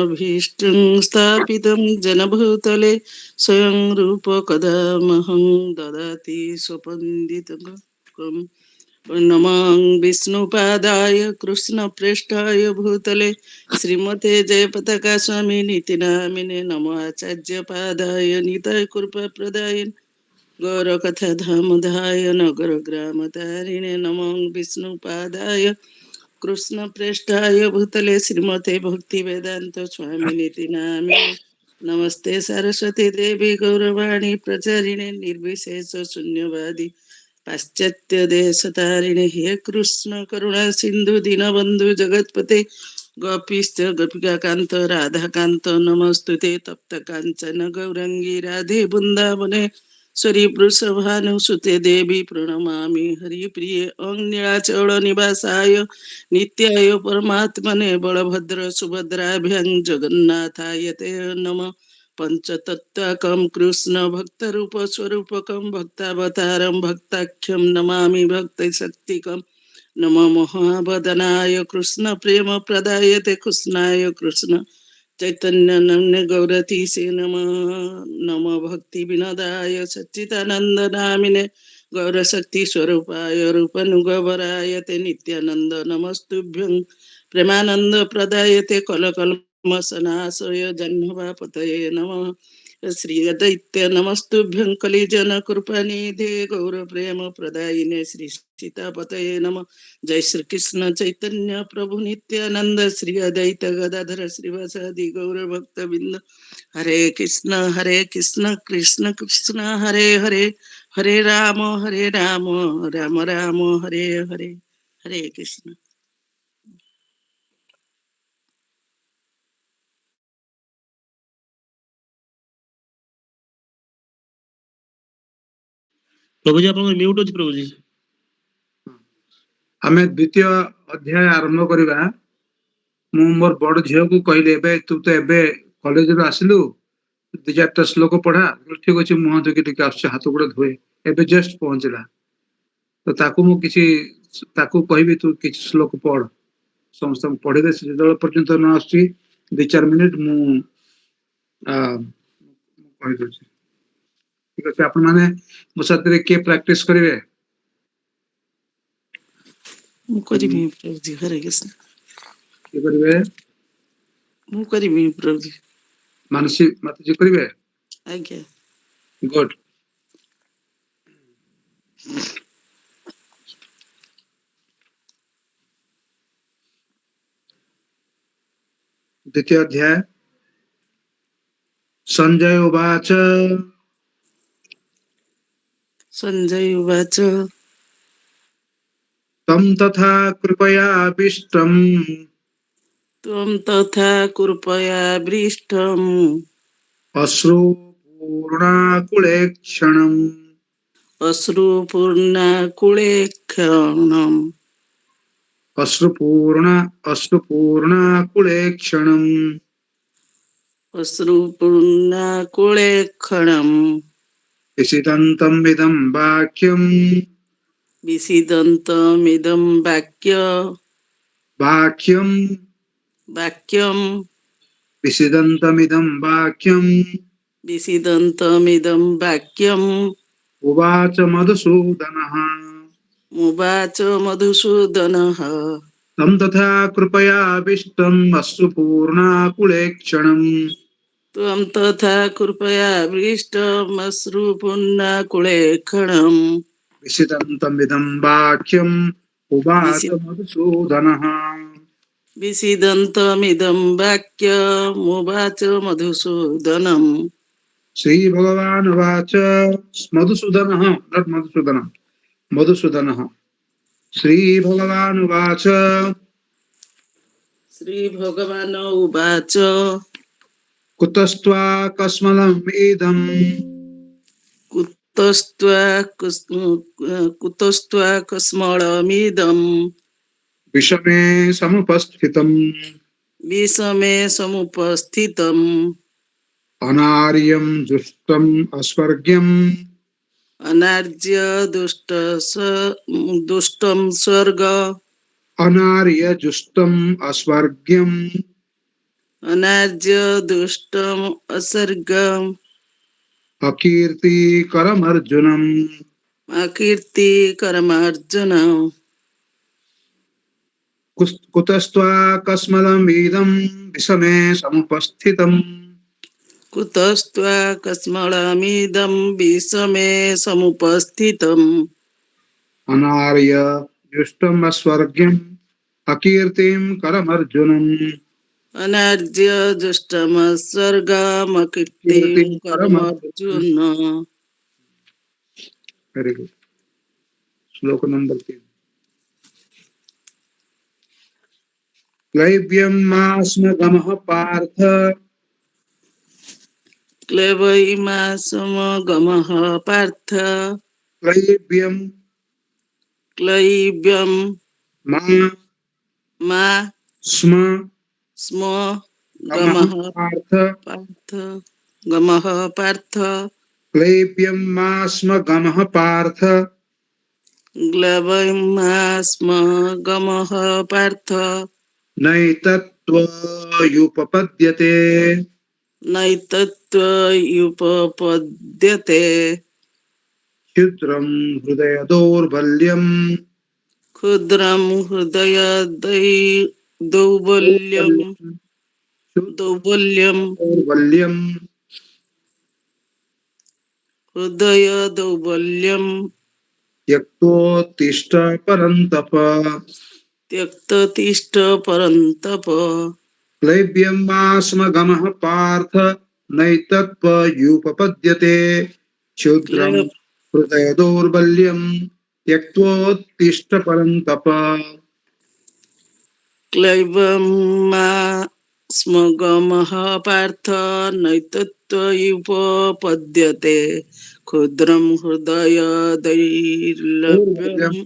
भीष्टं स्थापितं जनभूतले स्वयं रूप कदा मह्यं ददाति स्वपन्दितकम् नमः विष्णुपादाय कृष्णप्रेष्ठाय भूतले श्रीमते जयपताका स्वामिनीति नामिने नमो आचार्यपादाय निताय कृपाप्रदाय गौरकथाधामधाय नगरग्रामतारिणे नमो विष्णुपादाय कृष्णप्रेष्ठाय भूतले श्रीमते भक्तिवेदान्त स्वामिनीति नामिने नमस्ते सरस्वती देवी गौरवाणी प्रचारिणे निर्विशेष शून्यवादी पाश्चात्य देशतारिणे हे कृष्ण करुणा सिंधु दीनबंधु जगतपते गोपीश्च गोपिका कांत राधा कांत नमस्तुते तप्त कांचन गौरंगी राधे वृंदावने श्री वृषभानुसुते देवी प्रणमामि हरिप्रिये अंगनीलाचल निवासाय नित्याय परमात्मने बलभद्र सुभद्राभ्यां जगन्नाथाय ते नमः पंचतत्त्वकं कृष्ण भक्तरूप स्वरूपकं भक्तावतारं भक्ताख्यं नमामि भक्तशक्तिकं नमो महावदनाय कृष्ण प्रेम प्रदायते कृष्णाय कृष्ण चैतन्य नम्य गौरतीसे नमः नमो भक्ति विनोदाय सच्चिदानंद नामिने गौरशक्ति स्वरूपाय रूपनुगवराय ते नित्यानंद नमस्तुभ्यं प्रेमानंद प्रदायते कलकल्मषनाशय जन्मवापतये नमः श्री दैत्य नमस्तुभ्यं कलिजन कृपानिधे गौर प्रेम प्रदायिने श्री सीतापतये नमः जय श्री कृष्ण चैतन्य प्रभु नित्यानंद श्री अद्वैत गदाधर श्रीवासादि गौर भक्त बिंद हरे कृष्ण कृष्ण कृष्ण हरे हरे हरे राम राम राम हरे हरे हरे कृष्ण। प्रभु जी आप म्यूट अछि प्रभु जी। आमे द्वितीय अध्याय आरंभ करिबा। मु मोर बड़ झियो को कहले एबे तू तो एबे कॉलेज रो आसिलु दु चारटा श्लोक पढ़ा ठीक अछि मुह धोके टिके आछ हाथ गोड़ धोए एबे जस्ट पहुंचला तो ताकू मु किछि ताकू कहबी तू किछि श्लोक पढ़ समस्त पढ़ी दे जदल पर्यंत न आछि 2-4 मिनिट मु कहि दउछि ठीक अछि आपण माने मो साथे के प्रैक्टिस करिवे मु करिबी प्रभु जी हरे कृष्ण के करिवे मु करिबी प्रभु जी मानसी माते जे करिवे आज्ञा। गुड। द्वितीय अध्याय संजय उवाच संजय उवाच तं तथा कृपयाविष्टम् त्वं तथा कृपयाविष्टम् अश्रुपूर्णाकुलेक्षणम् अश्रुपूर्णाकुलेक्षणम् अश्रुपूर्णाकुलेक्षणम् अश्रुपूर्णाकुलेक्षणम् इषितन्तमिदं वाक्यम् विषीदन्तमिदं वाक्यम् वाक्यम् विषिदन्तमिदं वाक्यम् विषीदन्तमिदं वाक्यम् उवाच मधुसूदनः मुवाच मधुसूदनः तं तथा कृपयाविष्टम् अश्रुपूर्णाकुलेक्षणम् त्वं तथा कृपयाविष्टमश्रुपूर्णाकुलेक्षणम् विषिदन्तमिदं वाक्यम् उवाच मधुसूदनः विषीदन्तमिदं वाक्यमुवाच मधुसूदनम्। श्रीभगवानुवाच मधुसूदनः नॉट मधुसूदनः मधुसूदनः श्रीभगवानुवाच श्रीभगवान् उवाच कुतस्त्वा कस्मलम् इदम् कुतस्त्वाकस्मलमिदं विषमे समुपस्थितम् विषमे समुपस्थितम् अनार्यं दुष्टम् अस्वर्ग्यम् अनार्य दुष्टं स्वर्ग अनार्य जुष्टम् अस्वर्ग्यम् अनार्य दुष्टम असर्गम अकीर्तिकरमर्जुनम् अकीर्ति कर्मार्जुन कुतस्त्वा कस्मलमिदं विषमे समुपस्थितम् कुतस्त्वा कस्मलमिदं विषमे समुपस्थितम् अनार्य जुष्टम् अस्वर्ग्यम् अकीर्तिं करमर्जुनम् अनार्य दुष्टमस्वर्गमकीर्तिं कीर्तिं करमर्जुनम्। कर्मार्जुन वेरी गुड। श्लोक नंबर 3। क्लैब्यं मास्म गमः पार्थ क्लैवैमासमगमः पार्थ क्लैब्यं क्लैब्यं मा मा स्म स्म गमः गमः पार्थ पार्थ गमः पार्थ क्लैब्यं मा स्म गमः पार्थ ग्लवैमास्म गमः पार्थ नैतत्त्वयुपपद्यते नैतत्त्वयुपपद्यते क्षुद्रं हृदय दौर्बल्यम् क्षुद्रं हृदय दौर्बल्यं दौर्बल्यं दौर्बल्यम् हृदय दौर्बल्यं त्यक्तोत्तिष्ठ परन्तप त्यक्ततिष्ठ परन्तप क्लैब्यं मा स्म गमः पार्थ नैतत्त्वयुपपद्यते क्षुद्रं क्लेब हृदय दौर्बल्यम् त्यक्तोत्तिष्ठ परन्तप क्लैवं मा स्म गमः पार्थ नैतत्त्वयुपपद्यते क्षुद्रं हृदय दैर्लभ्यं दौर्बल्यम्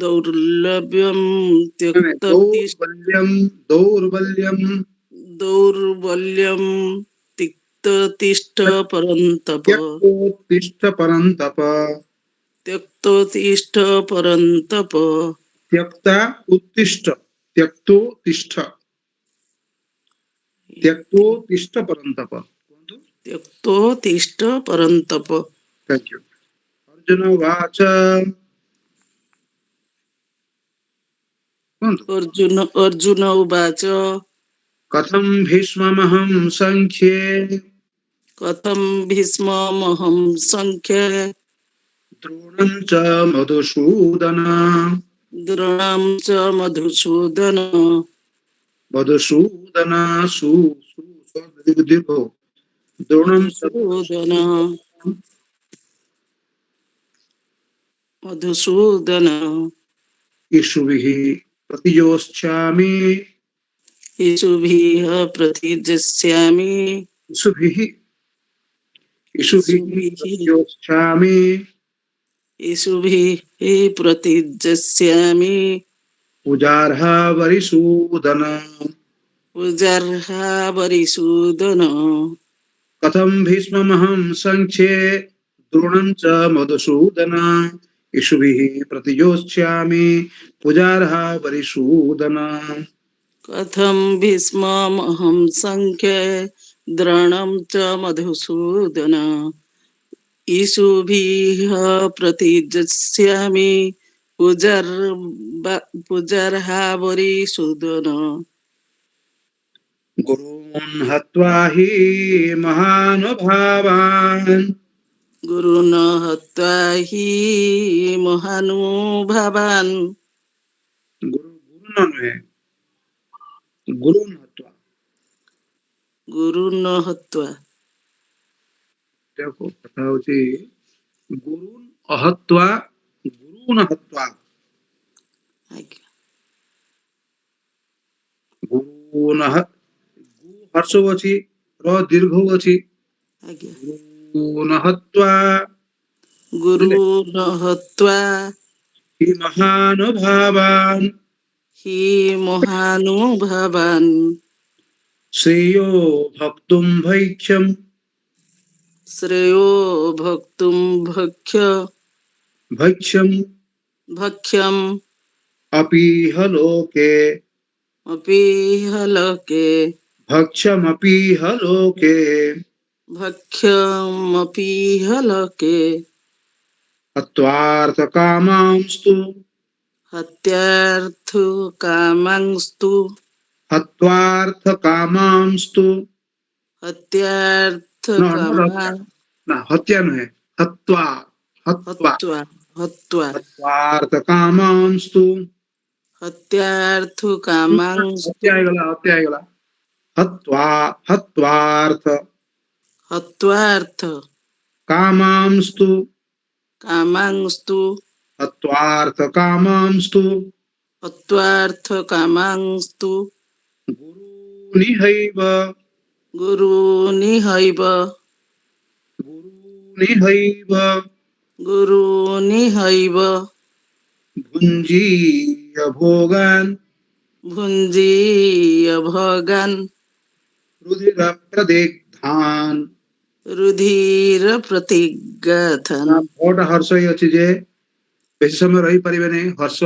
दौर्लभ्यं त्यक्ततिष्ठ दौर्बल्यम् दौर्बल्यं तिक्ततिष्ठ परन्तप त्यक्तोत्तिष्ठ परन्तप त्यक्तोत्तिष्ठ परन्तप त्यक्ता उत्तिष्ठ त्यक्तोत्तिष्ठ त्यक्तोत्तिष्ठ परन्तप। त्यक्तोत्तिष्ठ परन्तप। Thank you. अर्जुन उवाच अर्जुन उवाच कथं भीष्ममहं संख्ये कथं भीष्ममहं संख्ये द्रोणं च मधुसूदन द्रोणं च मधुसूदन मधुसूदन सु सु दीर्घो द्रोणं च मधुसूदन मधुसूदन इषुभिः प्रतियोत्स्यामि इषुभिः प्रतिजस्यामि इषुभिः इषुभिः इषुभिः प्रतियोत्स्यामि इषुभिः प्रतिजस्यामि पूजार्हा वरिसूदन पूजार्हा वरिसूदन कथं भीष्ममहं संख्ये द्रोणं च मधुसूदन इषुभिः प्रतियोत्स्यामि पूजार्हा वरिसूदन कथं भीष्ममहं संख्ये द्रोणं च मधुसूदन इषुभिः प्रतिजस्यामि पूजार्हा वरिसूदन गुरून् हत्वा हि महानुभावान् गुरुन् हत्वा हि महानुभावान् गुरुन् नुहे गुरून् हत्वा गुरुन् हत्वा देखो कथा होची गुरून् अहत्वा गुरून् हत्वा गुरून् गु हर्षो अछि र दीर्घो अछि आज्ञा गुरून् हत्वा गुरुन् हत्वा हि महानुभावान् हि महानुभावान् श्रेयो भक्तुं भैक्षम् श्रेयो भक्तुं भैक्षम् भक्ष्यम् अपीह लोके अपि लोके भक्ष्यमपीह लोके भक्ष्यमपीह लोके हत्वार्थकामांस्तु हत्यार्थकामांस्तु हत्वार्थकामांस्तु न हत्यार्थकामा ना हत्या नुहे हत्वा हत्वा हत्वा हत्वा हत्वार्थकामांस्तु हत्यार्थकामांस्तु हत्या आएगा हत्वा हत्वार्थ हत्वार्थ कामांस्तु कामांस्तु हत्वार्थकामांस्तु हत्वार्थकामांस्तु गुरुनिहैव गुरुनिहैव गुरुनिहैव गुरुनिहैव भुञ्जीय भोगान् भुञ्जीय भगान् रुधिरप्रदिग्धान् रुधिरप्रतिगथन् ଭଟା ହର୍ଷ ହିଁ ଅଛି ଯେ ବେଶୀ ସମୟ ରହିପାରିବେ ନାହିଁ ହର୍ଷ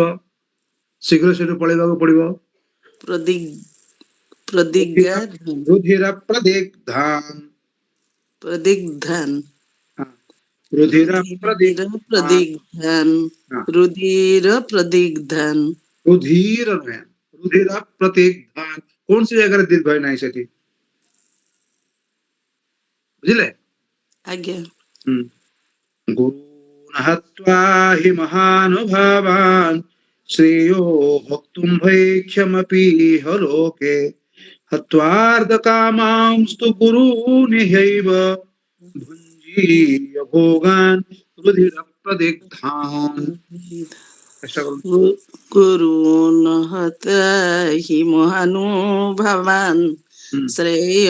ଶୀଘ୍ର ସେଠୁ ପଳେଇବାକୁ ପଡିବ प्रदिग प्रदिग्धन् रुधिरप्रदिग्धान् प्रदिग्धन् रुधिरप्रदिग्धान् रुधिरप्रदिग्धन् रुधिरप्रदिग्धन् रुधिर नୁହେଁ रुधिरप्रदिग्धान् କୌଣସି ଜାଗାରେ ଦୀର୍ଘ ନାହିଁ ସେଠି ବୁଝିଲେ आज्ञा गुरून् हत्वा हि महानुभावान् श्रेयो भोक्तुं भैक्ष्यमपीह लोके हत्वार्धकामांस्तु गुरूनिहैव भुञ्जीय भोगान् रुधिरप्रदिग्धान् चेष्टा करूँ गुरून् हत्वा हि महानुभावान् श्रेय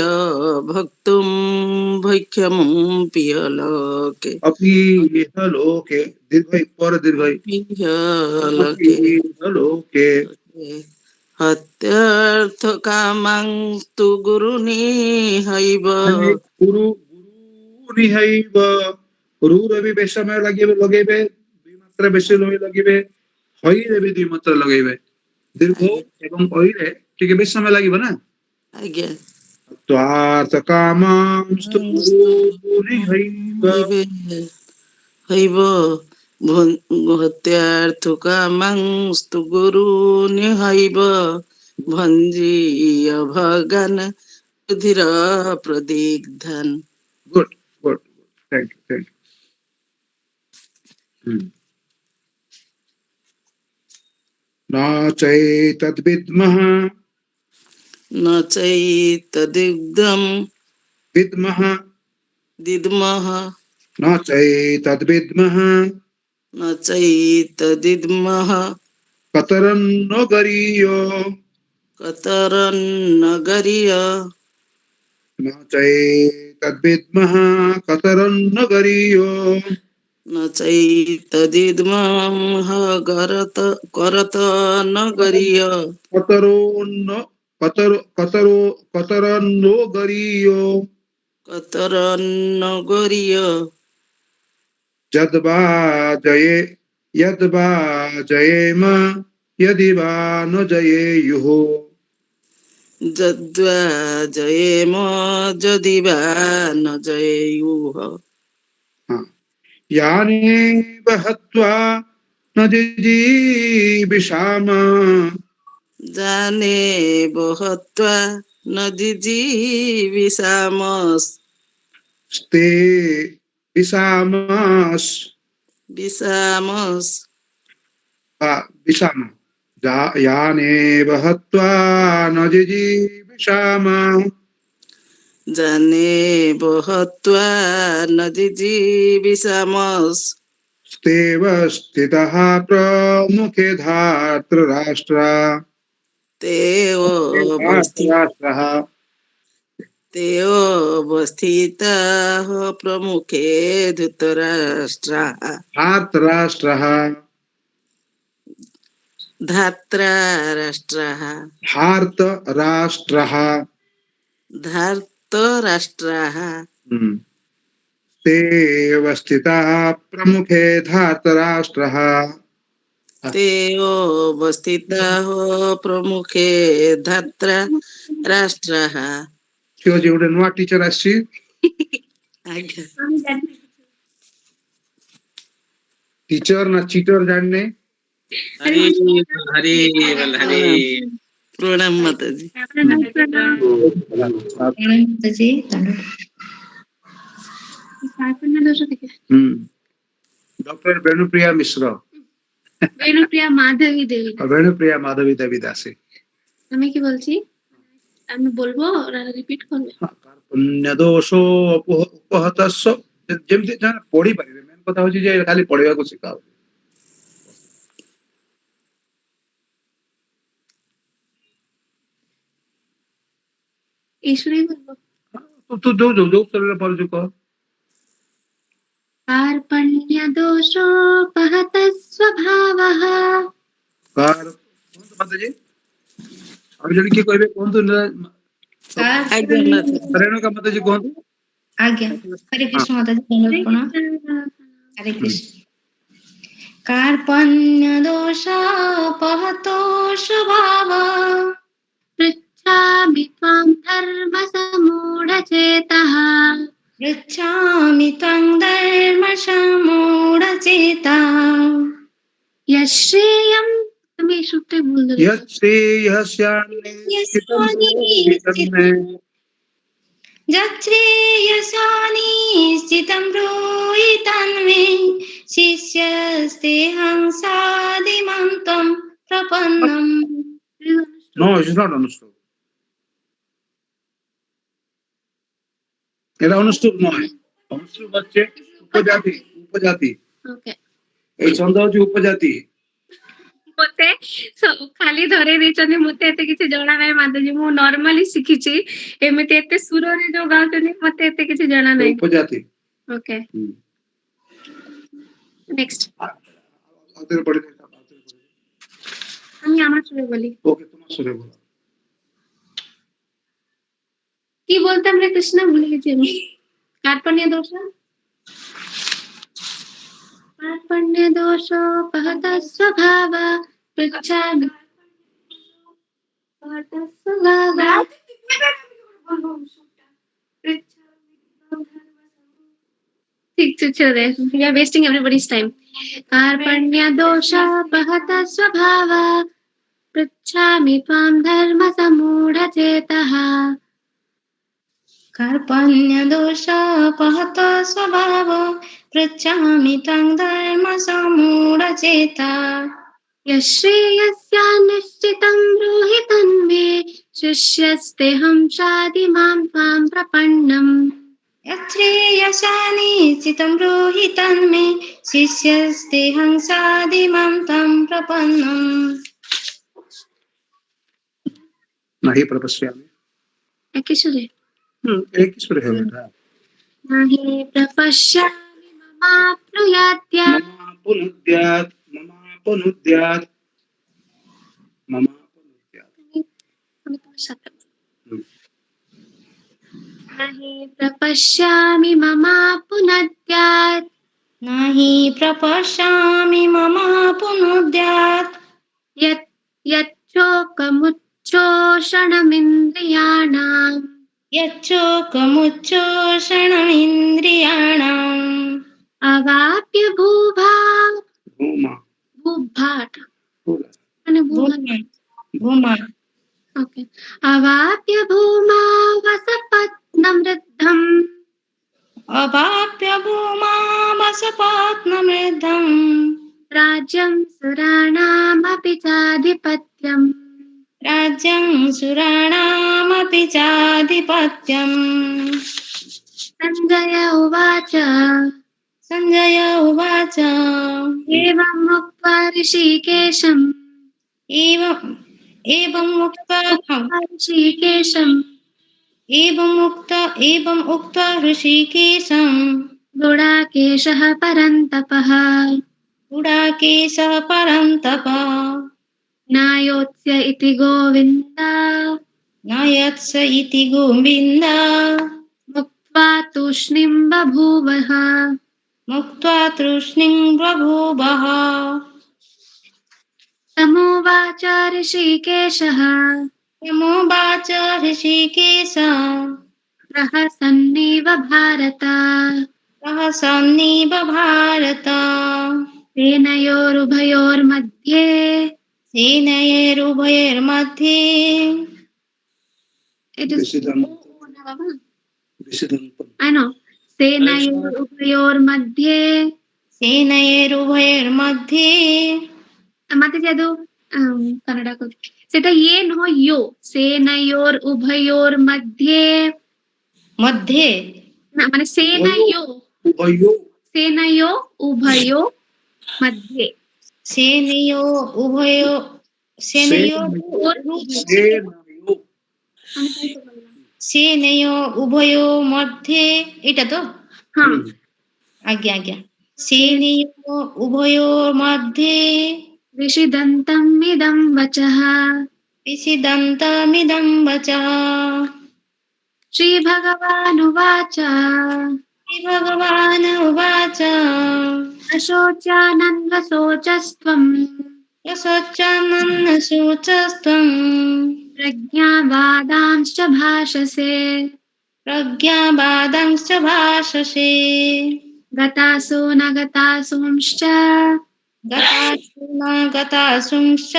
भक्तुं भैक्ष्यमपीह लोके अपीह लोके दीर्घ पर दीर्घ लोके अपीह लोके हत्यार्थकामांस्तु गुरुनिहैव गुरु गुरुनिहैव गुरुरे भी बेशी समय लगेबे दुई मात्रा बेशी लगे हईरे भी दुई मात्रा लगेबे दीर्घ एवं हईरे टिके बेशी समय लागिब ना आज्ञा त्वार्थकामांस्तु गुरुनिहैव हैव हत्यार्थकामांस्तु गुरुनिहैव भञ्जीय भगान् रुधिर प्रदिग्धन् गुड गुड थैंक यू न चैतद्विद्मः न चैतदिग्धं विद्मः दिद्मः न चैतद्विद्मः न चैतदिद्मः कतरन्नो गरीयो कतरन्नगर्य न चैतद्विद्मः कतरन्नो गरीयो न चैतदिद्मः करत नगर्य कतरोन्नो कतरन्नो गरीयो कतरन्नगर्य यद्वा जयेम यदि वा न जयेयुः जद्वा जयेम यदि वा न जयेयुः यानेव हत्वा न जिजीविषाम जाने बहत्वा न जिजीविषामस्ते विषामस् विषामस् विषाम यानेव हत्वा न जिजीविषाम जाने बहत्वा न जिजीविषामस् स्तेव स्थितः प्रमुखे धार्तराष्ट्रा तेव धार्तराष्ट्रः अवस्थिताः प्रमुखे धृतराष्ट्राः धार्तराष्ट्रः धार्तराष्ट्राः धार्तराष्ट्रः धार्तराष्ट्राः तेव स्थितः प्रमुखे धार्तराष्ट्रः तेऽवस्थिताः प्रमुखे धात्रा राष्ट्राः। ଠିକ ଅଛି ଗୋଟେ ନୂଆ ଟିଚର ଆସିଛି ଆଜ୍ଞା। ଟିଚର ନା ଚିଟର ଜାଣିନେ हरी हरी बोल हरी प्रणाम माताजी। डॉक्टर वेणुप्रिया मिश्र वेणुप्रिया माधवी देवी वेणुप्रिया माधवी देवी दासी আমি কি বলছি আমি বলবো ওরা রিপিট করবে पुण्यदोषो उपहतस्व ଯେମିତି ଜଣେ ପଢି ପାରିବେ ମେନ୍ କଥା ହଉଛି ଯେ ଖାଲି ପଢିବାକୁ ଶିଖାଅ ঈশ্বরই বলবো ତୁ ଯୋଉ ସ୍ତରରେ ପଢୁଛୁ କହ कार्पण्य दोषोपहत स्वभावः କାର କୁହନ୍ତୁ ମାତାଜୀ ଆଉ ଜଣେ କିଏ କହିବେ କୁହନ୍ତୁ ଆଜ୍ଞା ମାତାଜୀ। ରେଣୁକା ମାତାଜୀ କୁହନ୍ତୁ आज्ञा हरे कृष्ण माताजी दंडवत प्रणाम हरे कृष्ण कार्पण्य दोषापहतो स्वभाव पृच्छामि त्वां धर्म समूढचेतः पृच्छामि त्वं धर्मसम्मूढचेता यश्रेयं তুমি এই সূত্রে ভুল ধরেছো यच्छ्रेयसानिश्चितं ब्रूहि तन्मे शिष्यस्तेऽहं साधिमां त्वं प्रपन्नम् No, it is not understood. এটা অনুষ্ঠুপ নয় অনুষ্ঠুপ হচ্ছে উপজাতি ওকে এই ছন্দ হচ্ছে উপজাতি ମତେ ଖାଲି ଧରେଇ ଦେଇଛନ୍ତି ମତେ ଏତେ କିଛି ଜଣା ନାହିଁ ମାତାଜୀ ମୁଁ ନର୍ମାଲି ଶିଖିଛି ଏମିତି ଏତେ ସୁରରେ ଯୋଉ ଗାଉଛନ୍ତି ମତେ ଏତେ କିଛି ଜଣା ନାହିଁ ଉପଜାତି ଓକେ ନେକ୍ସଟ আউতরে পড়ে আমি আমার সুরে বলি ওকে তোমার সুরে বলো কি বলতাম রে কৃষ্ণ ভুলে গেছি আমি कार्पण्य दोष कार्पण्य दोषोपहत स्वभाव पृच्छामि We are wasting everybody's time. कार्पण्य दोषोपहत स्वभाव पृच्छामि त्वां धर्म समूढचेतः कार्पण्यदोषापहतो स्वभाव पृच्छामि त्वं धर्मसम्मूढचेता यश्रेयस्यानिश्चितं ब्रूहि तन्मे शिष्यस्तेऽहं शाधिमां त्वां प्रपन्नम् यच्छ्रेयसानिश्चितं ब्रूहि तन्मे शिष्यस्तेऽहं साधिमां त्वं प्रपन्नम् नहीं प्रपश्यामि एक सुरे एक ही सुर है बेटा नहि प्रपश्यामि ममाप्नुयाद्य ममापुनुद्यात् नहि प्रपश्यामि ममापुनद्यात् नहि प्रपश्यामि ममापुनुद्यात् यत् यच्चोकमुच्चोषणमिन्द्रियाणाम् यच्चोकमुच्चोषणमिन्द्रियाणाम् अवाप्य भूभाट् भूमा মানে भूमा ओके अवाप्य भूमा वसपत्नं वृद्धम् अवाप्य भूमा वसपत्नमृद्धम् राज्यं सुराणामपि चाधिपत्यम् राज्यं सुराणामपि चाधिपत्यम् सञ्जय उवाच सञ्जय उवाच एवम् उक्त्वा ऋषिकेशम् एवम् उक्त्वा ऋषिकेशम् गुडाकेशः परन्तपः गुडाकेशः परन्तप नायोत्स्य इति गोविन्द न यत्स इति गोविन्द मुक्त्वा तूष्णीं बभूवः मुक्त्वा तूष्णीं बभूवः तमुवाच ऋषिकेशः तमुवाच Rishikesh प्रहसन्नेव Bharat सहसन्निव Bharat सेनयोरुभयोर्मध्ये सेनयोरुभयोर्मध्ये it is विसिदन्तं I know सेनयोरुभयोर्मध्ये सेनयोरुभयोर्मध्ये माताजी ಅದು ಕನ್ನಡ सेटा ये नो यो सेनयोरुभयोर्मध्ये मध्ये माने सेनयो उभयो सेनयो उभयो मध्ये सेनयो उभयो सेनयो सेनयो सेनयो उभयो मध्ये এটা তো हाँ आज्ञा आज्ञा सेनयो उभयो मध्ये विषिदन्तम् इदं वचः विषिदन्तमिदं वचः श्रीभगवानुवाच भगवान् उवाच अशोच्यानन्वशोचस्त्वम् यशोच्चानन्न शोचस्त्वं प्रज्ञावादांश्च भाषसे प्रज्ञावादांश्च भाषसे गतासु न गतासूंश्च गतासु न गतासुंश्च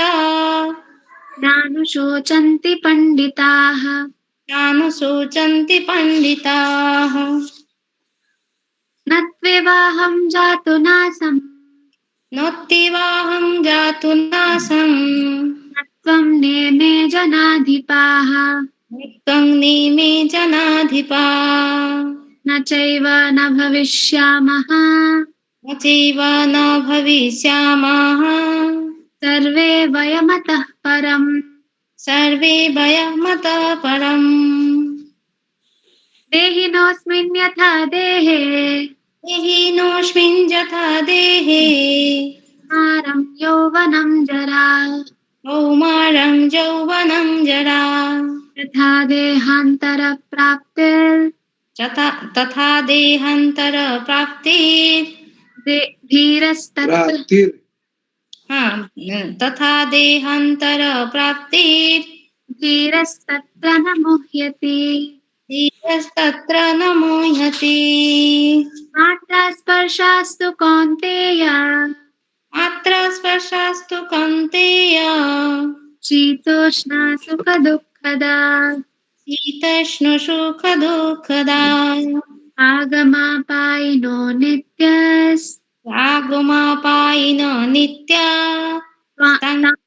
नानुशोचन्ति पण्डिताः नानुशोचन्ति पण्डिताः न त्वेवाहं जातु नासम् नोत्तिवाहं जातु नासम् न त्वं नेमे जनाधिपाः नित्यं नीमे जनाधिपा न चैव न भविष्यामः न चैव न भविष्यामः सर्वे वयमतः परम् सर्वे वयमतः परम् देहिनोऽस्मिन् यथा देहे देहिनोऽस्मिन् यथा देहे मारं यौवनं जरा कौमारं यौवनं जरा तथा देहान्तरप्राप्तिर् तथा देहान्तरप्राप्तिः धीरस्तत्र प्राप्तिर् तथा देहान्तरप्राप्तिः धीरस्तत्र न मुह्यति धीरस्तत्र न मुह्यति मात्रा स्पर्शास्तु कौन्तेय मात्र स्पर्शास्तु कौन्तेय शीतोष्णा सुखदुःखदा शीतोष्णसुखदुःखदा आगमापायिनो नित्यस् आगमापायिन नित्या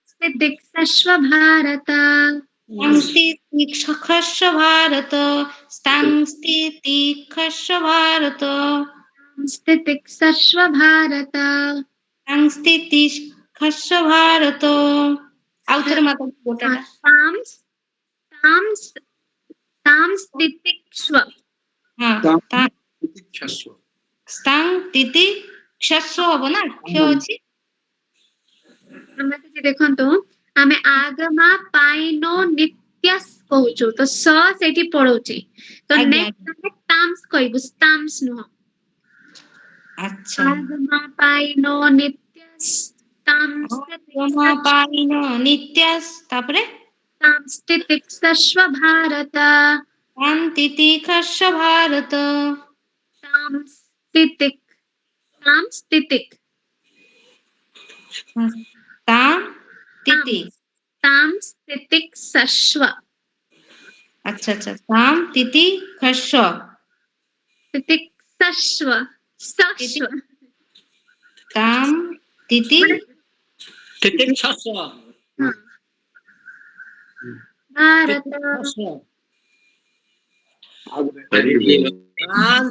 स्थितिक्षस्व भारत संस्थितिक्षस्व भारत संस्थितिक्षस्व भारत स्थितिक्षस्व भारत संस्थितिक्षस्व भारत आउथर माता गोटाटा तां स्थितिक्ष्व तितिक्षस्व संस्थितिक्षस्व हबो ना क्ष अछि ଆମେ ଦେଖନ୍ତୁ ଆମେ ଆଗମା ପାଇନୋ ନିତ୍ୟସ୍ କହୁଛୁ ତ ସ ସେଠି ପଳଉଛି ତ ଆଜ୍ଞା, ନେକ୍ସଟ ଆମେ ତାମ୍ସ କହିବୁ ସ୍ତାମ୍ସ ନୁହଁ अच्छा आगमा पाइनो नित्यस् ताम्स आगमापायिन नित्यस् तापरे तितिक्षस्व भारत शान्तितिक्षस्व भारत ताम्स तितिक ताम तिति ताम्स तितिक्षस्व अच्छा अच्छा ताम तिति खस्व तितिक्षस्व सस्व ताम तिति तितिक्षस्व भारत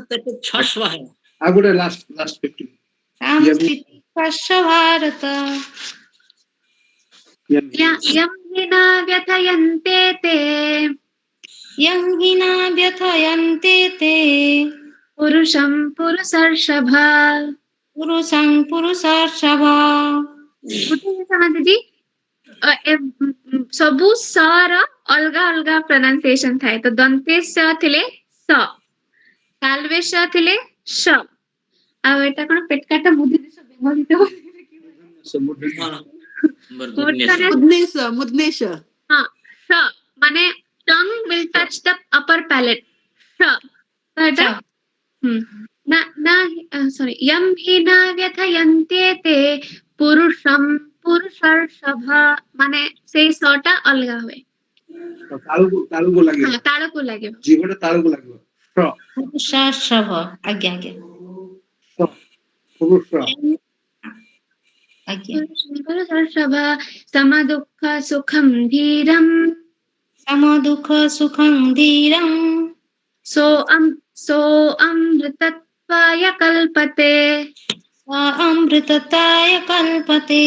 तितिक्षस्व है आगुडे लास्ट 50 ताम तिति खस्व भारत यं हि न व्यथयन्ते ते यं हि न व्यथयन्ते ते पुरुषं पुरुषर्षभ पुरुषं पुरुषर्षभ ବୁଝିଲେ ସମାଧିଜୀ ସବୁ ସ ର ଅଲଗା ଅଲଗା ପ୍ରୋନାଉନ୍ସିଏସନ ଥାଏ ତ ଦନ୍ତେଶ ଥିଲେ ସ କାଲବେଶ ଥିଲେ ଶ ଆଉ ଏଟା କଣ ପେଟକାଟା ବୁଦ୍ଧି ଦେଶ ବ୍ୟବହୃତ मूर्धन्य मुद्नेश मुद्नेश हाँ श माने tongue will touch the upper palate श च न सॉरी यम हि न व्यथयन्ते ते पुरुषम पुरुषर्षभ माने से सटा अलगा हुए तालुको लागिବ हाँ ताळको लागिବ जीवटा तालुको लागିବ पुरुषर्षभ आज्ञा आज्ञा पुरुष आज्ञा पुरुषर्षभ समदुःख सुखं धीरं सम दुःख सुखं धीरं सो अमृतत्वाय कल्पते स अमृतताय कल्पते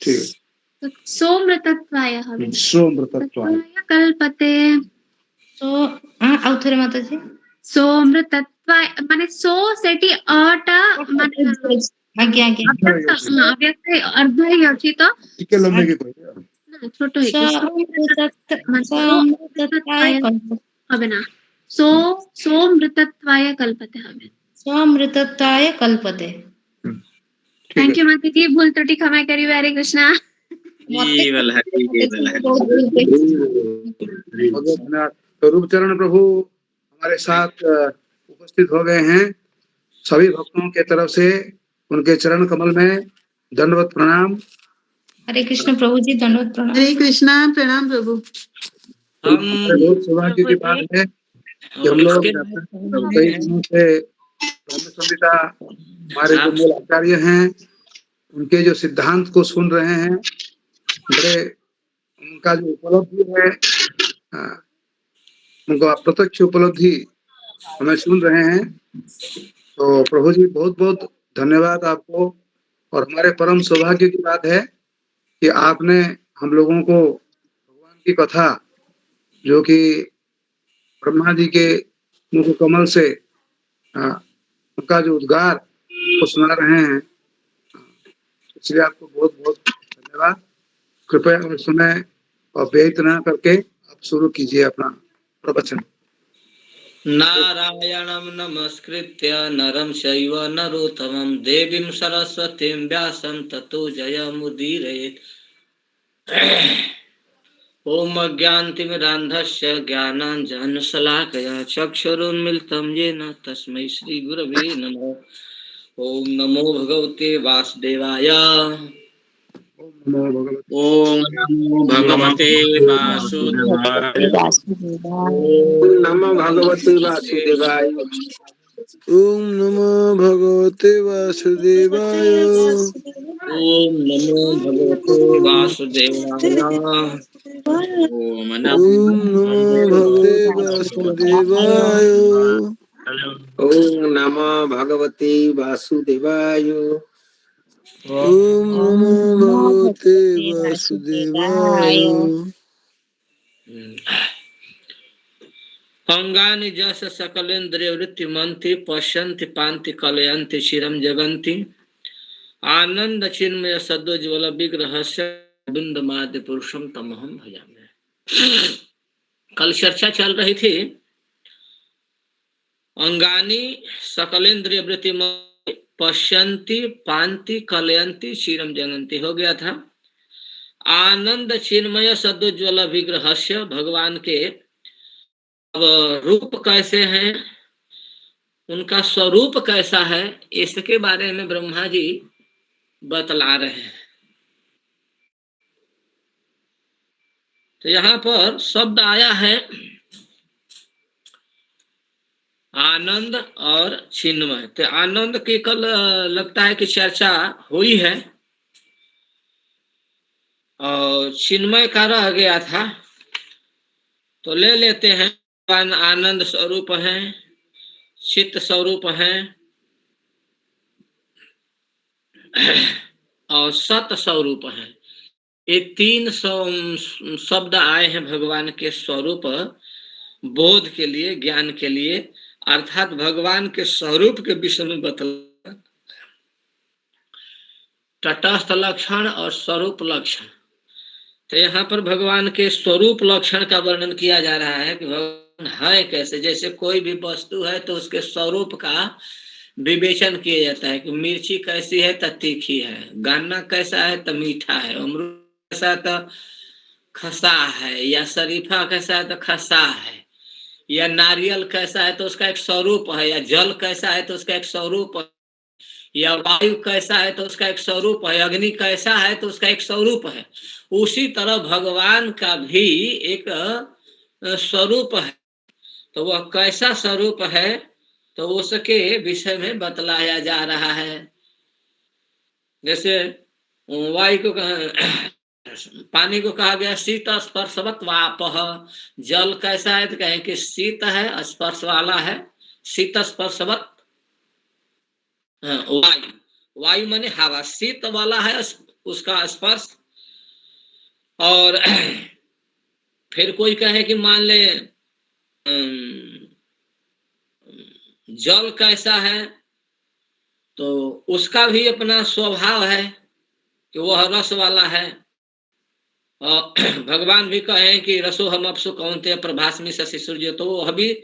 ठीक है सोमृतत्वाय হবে सोमृतत्वाय कल्पते सो आउथरे माताजी सोमृतत्वाय माने सो सेठी अटा माने आज्ञा आज्ञा अव्यक्त अर्ध ही ଅଛି ତ ଟିକେ ଲମ୍ବେଇକି କହିବେ ନା ଛୋଟ स अमृतताय कल्पते হবে না सो सोमृतत्वाय कल्पते হবে स अमृतताय कल्पते थैंक यू माता जी भूल त्रुटि क्षमा करिए हरे कृष्णा ये वाला है, ये वाला है। बहुत धन्यवाद। तो रूपचरण प्रभु हमारे साथ उपस्थित हो गए हैं। सभी भक्तों के तरफ से उनके चरण कमल में दंडवत प्रणाम। हरे कृष्ण प्रभु जी दंडवत प्रणाम हरे कृष्णा प्रणाम प्रभु। हमारे बहुत सौभाग्य की बात है कि हम लोग कई दिनों से ब्रह्म संहिता हमारे जो मूल आचार्य हैं उनके जो सिद्धांत को सुन रहे हैं, बड़े उनका जो उपलब्धि है उनको प्रत्यक्ष उपलब्धि हमें सुन रहे हैं। तो प्रभु जी बहुत बहुत धन्यवाद आपको। और हमारे परम सौभाग्य की बात है कि आपने हम लोगों को भगवान की कथा जो कि ब्रह्मा जी के मुख कमल से उनका जो उद्गार को सुना रहे हैं, इसलिए आपको बहुत बहुत धन्यवाद। कृपया उस समय व्यतीत न करके आप शुरू कीजिए अपना प्रवचन। नारायणं नमस्कृत्य नरं चैव नरोत्तमं देवीं सरस्वतीं व्यासं ततो जयमुदीरयेत्। ॐ अज्ञानतिमिरान्धस्य ज्ञानाञ्जनशलाकया चक्षुरुन्मिलितं येन तस्मै श्रीगुरवे नमः। ॐ नमो भगवते वासुदेवाय। ओम नमो भगवते वासुदेवाय। ओम नमो भगवते वासुदेवाय। ओम नमो भगवते वासुदेवाय। ओम नमो भगवते वासुदेवाय। ओम नमो भगवते वासुदेवाय। ओम नमो भगवते वासुदेवाय। ओम नमो भगवते वासुदेवाय। अंगानि जस सकलेन्द्रिय वृत्तिमन्ति पश्यन्ति पान्ति कलयन्ति चिरं जगन्ति आनंद चिन्मय सद्वज्वल विग्रहस्य बिंदमाद्य पुरुषम तमहम भजामि। कल चर्चा चल रही थी अंगानी सकलेन्द्रिय वृत्ति पश्यन्ति पान्ति कलयन्ति चिरम जगन्ति हो गया था। आनंद चिन्मय सद्वज्वल विग्रहस्य भगवान के अब रूप कैसे हैं, उनका स्वरूप कैसा है, इसके बारे में ब्रह्मा जी बतला रहे हैं। तो यहाँ पर शब्द आया है आनंद और चिन्मय। तो आनंद की कल लगता है कि चर्चा हुई है और चिन्मय का रह गया था, तो ले लेते हैं। आनंद स्वरूप है, चित्त स्वरूप है और सत स्वरूप है। ये तीन शब्द आए हैं भगवान के स्वरूप बोध के लिए, ज्ञान के लिए, अर्थात भगवान के स्वरूप के विषय में बतला तटस्थ लक्षण और स्वरूप लक्षण। तो यहाँ पर भगवान के स्वरूप लक्षण का वर्णन किया जा रहा है कि भगवान है कैसे। जैसे कोई भी वस्तु है तो उसके स्वरूप का विवेचन किया जाता है कि मिर्ची कैसी है तो तीखी है, गन्ना कैसा है तो मीठा है, अमरूद कैसा है तो खसा है, या शरीफा कैसा है तो खसा है, या नारियल कैसा है तो उसका एक स्वरूप है, या जल कैसा है तो उसका एक स्वरूप है, या वायु कैसा है तो उसका एक स्वरूप है, अग्नि कैसा है तो उसका एक स्वरूप है। उसी तरह भगवान का भी एक स्वरूप है। तो वह कैसा स्वरूप है तो उसके विषय में बतलाया जा रहा है। जैसे वायु को पानी को कहा गया शीत स्पर्शवत वापः, जल कैसा है तो कहें कि शीत है, स्पर्श वाला है, शीत स्पर्शवत। वायु, वायु माने हवा, शीत वाला है उसका स्पर्श। और फिर कोई कहे कि मान ले जल कैसा है तो उसका भी अपना स्वभाव है कि वह रस वाला है। और भगवान भी कहे कि रसो हम अपसु कौनते प्रभास्मि शशि सूर्य, तो वह भी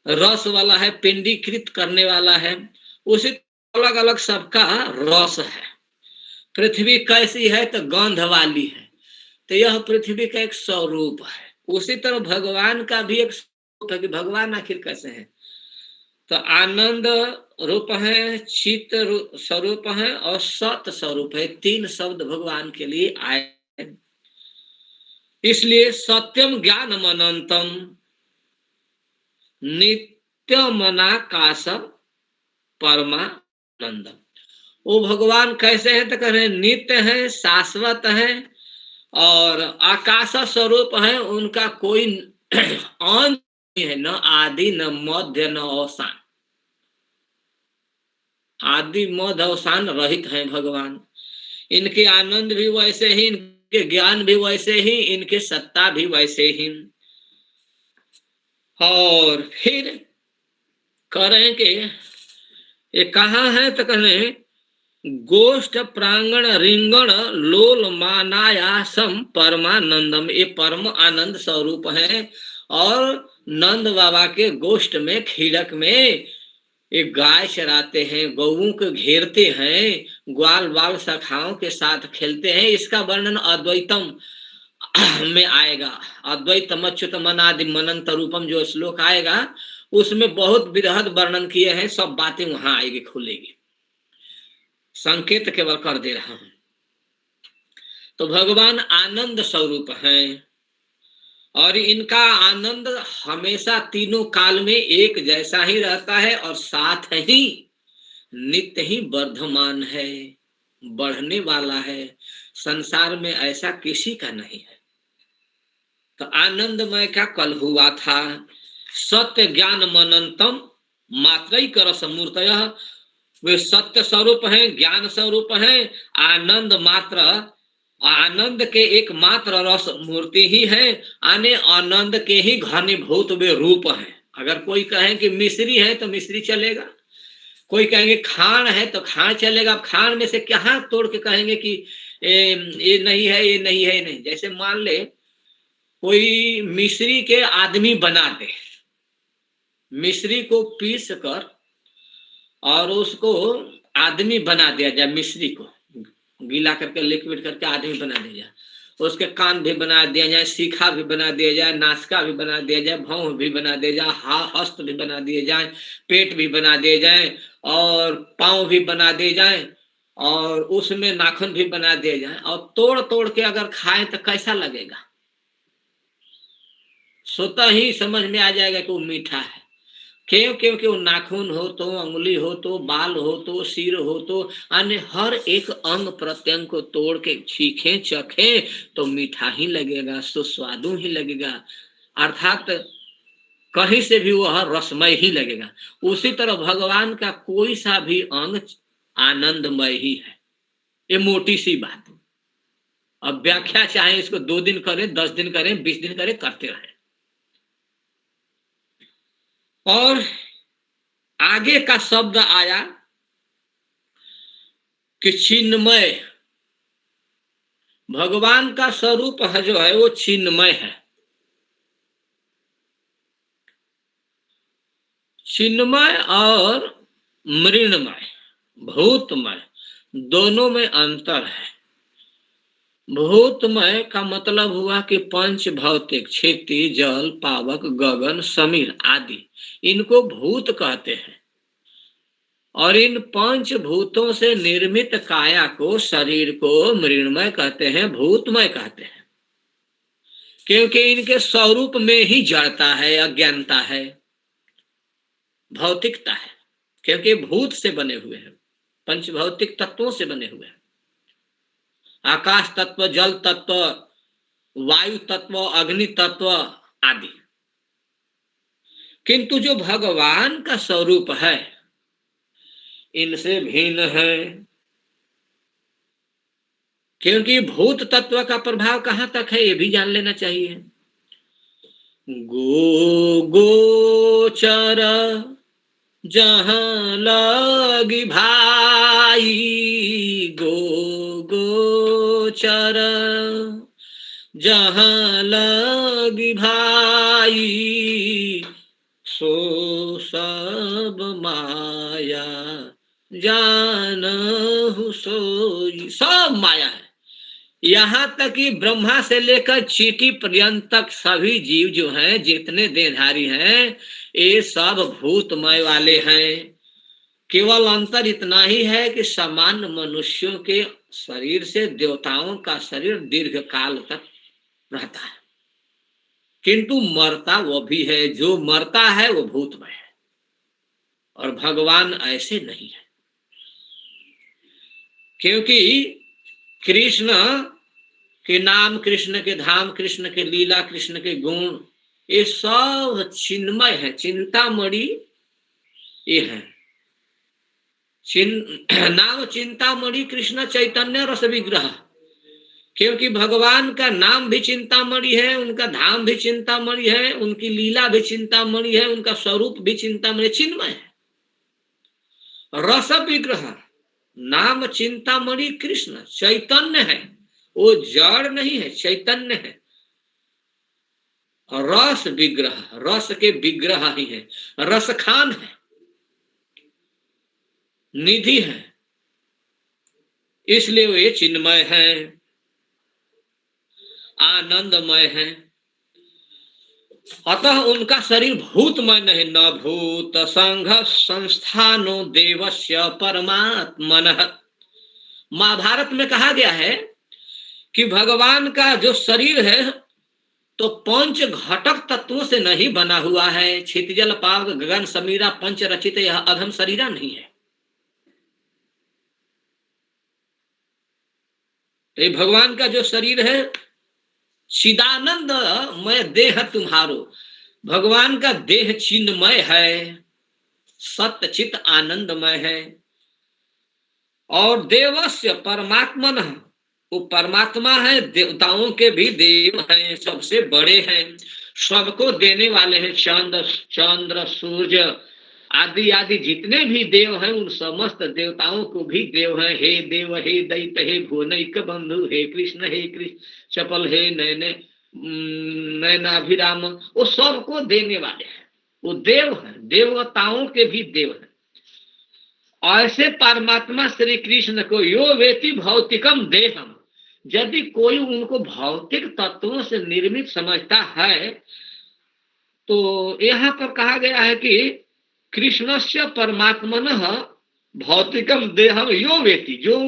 रस वाला है, पिंडीकृत करने वाला है। उसी अलग अलग सबका रस है। पृथ्वी कैसी है तो गंध वाली है, तो यह पृथ्वी का एक स्वरूप है। उसी तरह भगवान का भी एक स्वरूप है कि भगवान आखिर कैसे हैं। तो आनंद रूप है, चित स्वरूप है और सत स्वरूप है। तीन शब्द भगवान के लिए आए। इसलिए सत्यम ज्ञानम अनंतम नित्यमनाकाश परमानंदम। वो भगवान कैसे है तो कह रहे नित्य है, शाश्वत है और आकाश स्वरूप है। उनका कोई अंत नहीं है, न आदि न मध्य न अवसान। आदि मध्य अवसान रहित है भगवान। इनके आनंद भी वैसे ही, इनके ज्ञान भी वैसे ही, इनके सत्ता भी वैसे ही। और फिर कह रहे कि ये कहाँ है तो कह रहे गोष्ठ प्रांगण रिंगण लोल मानायासम परमानंदम। ये परम आनंद स्वरूप है। और नंद बाबा के गोष्ठ में, खीड़क में एक गाय चराते हैं, गौओं को घेरते हैं, ग्वाल बाल सखाओं के साथ खेलते हैं। इसका वर्णन अद्वैतम में आएगा। अद्वैतम अच्युत मनादि मनंत रूपम जो श्लोक आएगा उसमें बहुत विरहद वर्णन किए हैं। सब बातें वहां आएगी, खुलेगी। संकेत केवल कर दे रहा हूं। तो भगवान आनंद स्वरूप हैं और इनका आनंद हमेशा तीनों काल में एक जैसा ही रहता है और साथ ही नित्य ही वर्धमान है, बढ़ने वाला है। संसार में ऐसा किसी का नहीं है। तो आनंदमय का कल हुआ था। सत्य ज्ञान मनंतम मात्रैक रस मूर्तयः। वे सत्य स्वरूप हैं, ज्ञान स्वरूप हैं, आनंद मात्र, आनंद के एकमात्र रस मूर्ति ही है। आने आनंद के ही घनीभूत वे रूप हैं। अगर कोई कहे कि मिश्री है तो मिश्री चलेगा, कोई कहेंगे खान है तो खान चलेगा। अब खान में से क्या तोड़ के कहेंगे कि ये नहीं है, ये नहीं है, ये नहीं। जैसे मान ले कोई मिश्री के आदमी बना दे, मिश्री को पीस कर और उसको आदमी बना दिया जाए, मिश्री को गीला करके लिक्विड करके आदमी बना दिया जाए। उसके कान भी बना दिया जाए, सीखा भी बना दिया जाए, नासिका भी बना दिया जाए, भौं भी बना दिया जाए, हस्त भी बना दिए जाए, पेट भी बना दिए जाए और पाँव भी बना दिए जाए और उसमें नाखून भी बना दिए जाए और तोड़ तोड़ के अगर खाएं तो कैसा लगेगा? स्वतः ही समझ में आ जाएगा कि वो मीठा है। क्यों? क्योंकि वो नाखून हो तो, उंगली हो तो, बाल हो तो, सिर हो तो, अन्य हर एक अंग प्रत्यंग को तोड़ के चीखें चखें तो मीठा ही लगेगा, सुस्वादु ही लगेगा। अर्थात कहीं से भी वह रसमय ही लगेगा। उसी तरह भगवान का कोई सा भी अंग आनंदमय ही है। ये मोटी सी बात। अब व्याख्या चाहे इसको 2 दिन करें, 10 दिन करें, 20 दिन करें, करते रहें। और आगे का शब्द आया कि चिन्मय। भगवान का स्वरूप है जो है वो चिन्मय है। चिन्मय और मृण्मय, भूतमय, दोनों में अंतर है। भूतमय का मतलब हुआ कि पंच भौतिक, क्षिति, जल, पावक, गगन, समीर आदि, इनको भूत कहते हैं। और इन पंच भूतों से निर्मित काया को, शरीर को मृण्मय कहते हैं, भूतमय कहते हैं, क्योंकि इनके स्वरूप में ही जड़ता है, अज्ञानता है, भौतिकता है, क्योंकि भूत से बने हुए हैं, पंच भौतिक तत्वों से बने हुए हैं, आकाश तत्व, जल तत्व, वायु तत्व, अग्नि तत्व आदि। किंतु जो भगवान का स्वरूप है इनसे भिन्न है, क्योंकि भूत तत्व का प्रभाव कहां तक है ये भी जान लेना चाहिए। गोचर जहां लगी भाई, गोचर जहां लगी भाई, सो सब माया जानहु सोई। सब माया है, यहाँ तक कि ब्रह्मा से लेकर चींटी पर्यंत तक सभी जीव जो हैं, जितने देहधारी हैं, ये सब भूतमय वाले हैं। केवल अंतर इतना ही है कि सामान्य मनुष्यों के शरीर से देवताओं का शरीर दीर्घ काल तक रहता है, किंतु मरता वो भी है। जो मरता है वो भूतमय है, और भगवान ऐसे नहीं है, क्योंकि कृष्ण के नाम, कृष्ण के धाम, कृष्ण के लीला, कृष्ण के गुण, ये सब चिन्मय है, चिंतामणि ये है। नाम चिंतामणि कृष्ण चैतन्य रस विग्रह, क्योंकि भगवान का नाम भी चिंतामणि है, उनका धाम भी चिंतामणि है, उनकी लीला भी चिंतामणि है, उनका स्वरूप भी चिंतामणि, चिन्मय है। रस विग्रह, नाम चिंतामणि कृष्ण चैतन्य है, वो जड़ नहीं है, चैतन्य है। रस विग्रह, रस के विग्रह ही है, रस खान है, निधि है, इसलिए वे चिन्मय है, आनंदमय है। अतः उनका शरीर भूतमय नहीं। न भूत संघ संस्थानो देवस्य परमात्मनः। महाभारत में कहा गया है कि भगवान का जो शरीर है तो पंच घटक तत्वों से नहीं बना हुआ है। क्षितिजल पावक गगन समीरा पंच रचित यह अधम शरीरा नहीं है। ये भगवान का जो शरीर है चिदानंद मय देह तुम्हारो, भगवान का देह चिन्मय है, सत्य चित आनंदमय है। और देवस्य परमात्मन, वो परमात्मा है, देवताओं के भी देव हैं, सबसे बड़े हैं, सबको देने वाले हैं। चंद्र सूर्य आदि आदि जितने भी देव हैं उन समस्त देवताओं को भी देव हैं। हे देव, हे दैत, हे भुवनैक बंधु, हे कृष्ण, हे कृष्ण चपल, हे नैनाभिराम, वो सबको देने वाले हैं, वो देव हैं, देवताओं के भी देव हैं। ऐसे परमात्मा श्री कृष्ण को यो वेति भौतिकम देहम, यदि कोई उनको भौतिक तत्वों से निर्मित समझता है तो यहाँ पर कहा गया है कि कृष्णस्य परमात्मनः भौतिकम देहम यो वेति, जो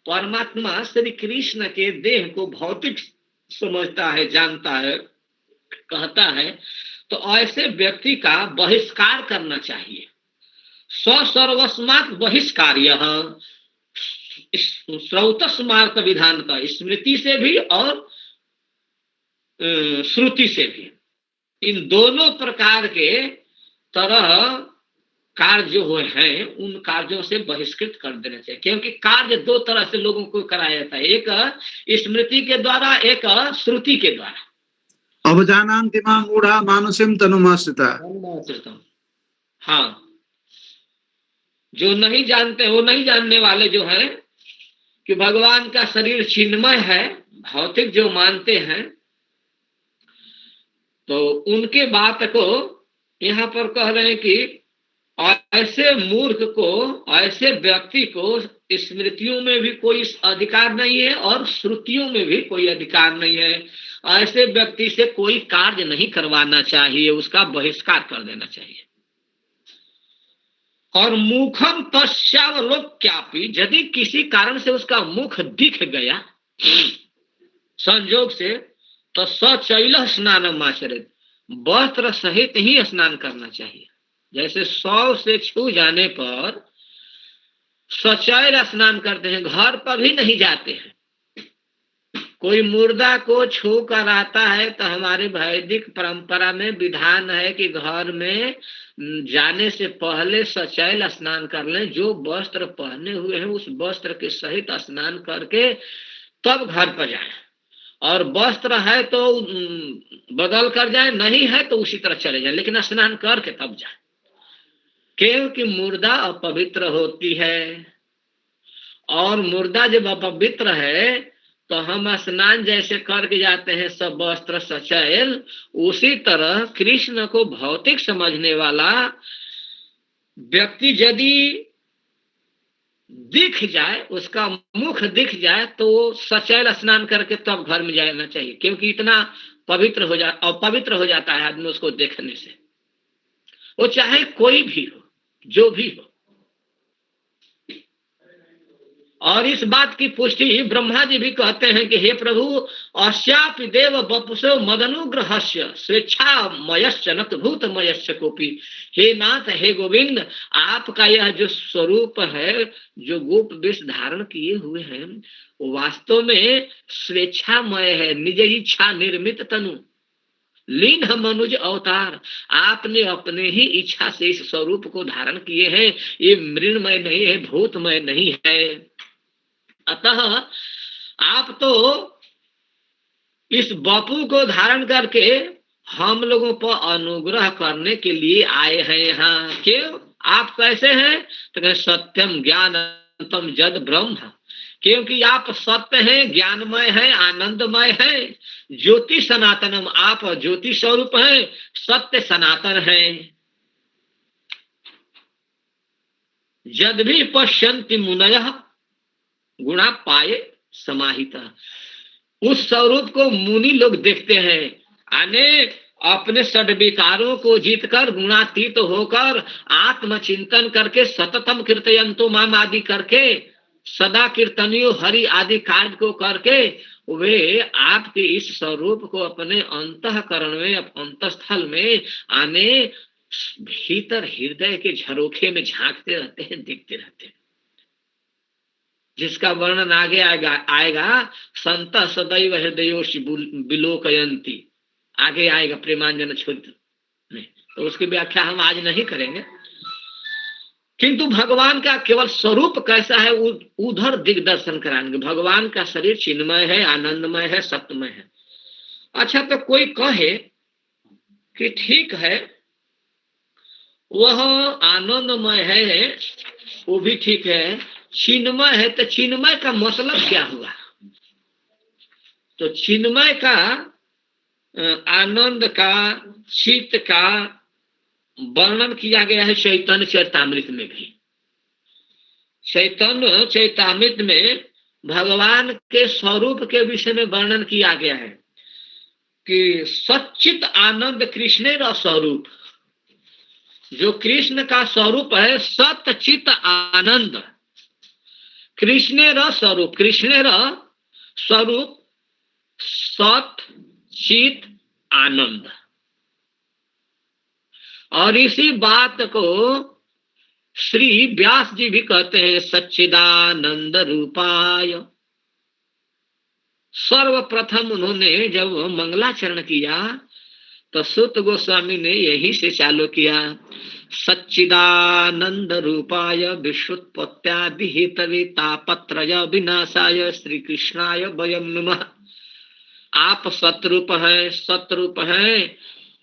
परमात्मा श्री कृष्ण के देह को भौतिक समझता है, जानता है, कहता है, तो ऐसे व्यक्ति का बहिष्कार करना चाहिए। सर्वस्मात् बहिष्कार्य, श्रौत स्मार्त विधान का, स्मृति से भी और श्रुति से भी, इन दोनों प्रकार के तरह कार्य जो हुए हैं उन कार्यों से बहिष्कृत कर देना चाहिए। क्योंकि कार्य दो तरह से लोगों को कराया जाता है, एक स्मृति के द्वारा, एक श्रुति के द्वारा। अवजानान्ति मां मूढ़ा मानुषीं तनुमाश्रिता। हाँ, जो नहीं जानते, वो नहीं जानने वाले जो हैं कि भगवान का शरीर चिन्मय है, भौतिक जो मानते हैं, तो उनके बात को यहाँ पर कह रहे हैं कि और ऐसे मूर्ख को, ऐसे व्यक्ति को स्मृतियों में भी कोई अधिकार नहीं है और श्रुतियों में भी कोई अधिकार नहीं है। ऐसे व्यक्ति से कोई कार्य नहीं करवाना चाहिए, उसका बहिष्कार कर देना चाहिए। और मुखम तस्यावलोक्यापि, यदि किसी कारण से उसका मुख दिख गया संजोग से, तो सचैल स्नानम आचरित, वस्त्र सहित ही स्नान करना चाहिए। जैसे 100 से छू जाने पर सचैल स्नान करते हैं, घर पर भी नहीं जाते हैं। कोई मुर्दा को छू कर आता है तो हमारे वैदिक परंपरा में विधान है कि घर में जाने से पहले सचैल स्नान कर लें। जो वस्त्र पहने हुए हैं उस वस्त्र के सहित स्नान करके तब घर पर जाए। और वस्त्र है तो बदल कर जाए, नहीं है तो उसी तरह चले जाए, लेकिन स्नान करके तब जाए, क्योंकि मुर्दा अपवित्र होती है। और मुर्दा जब अपवित्र है तो हम स्नान जैसे करके जाते हैं सब वस्त्र सचैल, उसी तरह कृष्ण को भौतिक समझने वाला व्यक्ति यदि दिख जाए, उसका मुख दिख जाए, तो सचैल स्नान करके तब घर में जाना चाहिए, क्योंकि इतना अपवित्र हो जाता है आदमी उसको देखने से, वो चाहे कोई भी हो, जो भी हो। और इस बात की पुष्टि ब्रह्मा जी भी कहते हैं कि हे प्रभु, अस्यापि देव वपुषो मदनुग्रहस्य स्वेच्छामयश्च नत भूतमयश्च कोपि। हे नाथ, हे गोविंद, आपका यह जो स्वरूप है, जो गोप वेश धारण किए हुए हैं, वो वास्तव में स्वेच्छामय है, निज इच्छा निर्मित तनु लीन मनुज अवतार। आपने अपने ही इच्छा से इस स्वरूप को धारण किए हैं। ये मृणमय नहीं है, भूतमय नहीं है। अतः आप तो इस बपू को धारण करके हम लोगों पर अनुग्रह करने के लिए आए हैं यहाँ। क्यों? आप कैसे हैं? तो सत्यम ज्ञानंतम जद ब्रह्म, क्योंकि आप सत्य हैं, ज्ञानमय है, आनंदमय है, ज्योति सनातनम, आप ज्योति स्वरूप हैं, सत्य सनातन है। जद भी पश्यन्ति मुनयः गुणा पाए समाहिता, उस स्वरूप को मुनि लोग देखते हैं। अनेक अपने षड्विकारों को जीतकर, गुणातीत होकर, आत्मचिंतन करके, सततम कीर्तयन्तो माम आदि करके, सदा कीर्तनियो हरि आदि कार्य को करके, वे आपके इस स्वरूप को अपने अंतःकरण में, अंतस्थल में आने भीतर हृदय के झरोखे में झांकते रहते हैं, देखते रहते हैं। जिसका वर्णन आगे आएगा संत सदैव हृदयोषि विलोकयन्ति, आगे आएगा प्रेमांजन छुद्र में, तो उसकी व्याख्या हम आज नहीं करेंगे। किंतु भगवान का केवल स्वरूप कैसा है उधर दिग्दर्शन कराएंगे। भगवान का शरीर चिन्मय है, आनंदमय है, सत्यमय है। अच्छा, तो कोई कहे कि ठीक है, वह आनंदमय है, वो भी ठीक है, चिन्मय है, तो चिन्मय का मतलब क्या हुआ? तो चिन्मय का, आनंद का, चित्त का वर्णन किया गया है चैतन्य चरितामृत में भी। चैतन्य चरितामृत में भगवान के स्वरूप के विषय में वर्णन किया गया है कि सच्चित आनंद कृष्ण का स्वरूप, जो कृष्ण का स्वरूप है सच्चित आनंद, कृष्ण स्वरूप, कृष्ण स्वरूप सत चित आनंद। और इसी बात को श्री व्यास जी भी कहते हैं, सच्चिदानंद रूपाय। सर्वप्रथम उन्होंने जब मंगलाचरण किया तो सुत गोस्वामी ने यहीं से चालू किया, सच्चिदानंद रूपाय विश्वोत्पत्त्यादि हेतवे तापत्रय विनाशाय श्री कृष्णाय वयम नमः। आप सतरूप हैं, सतरूप हैं,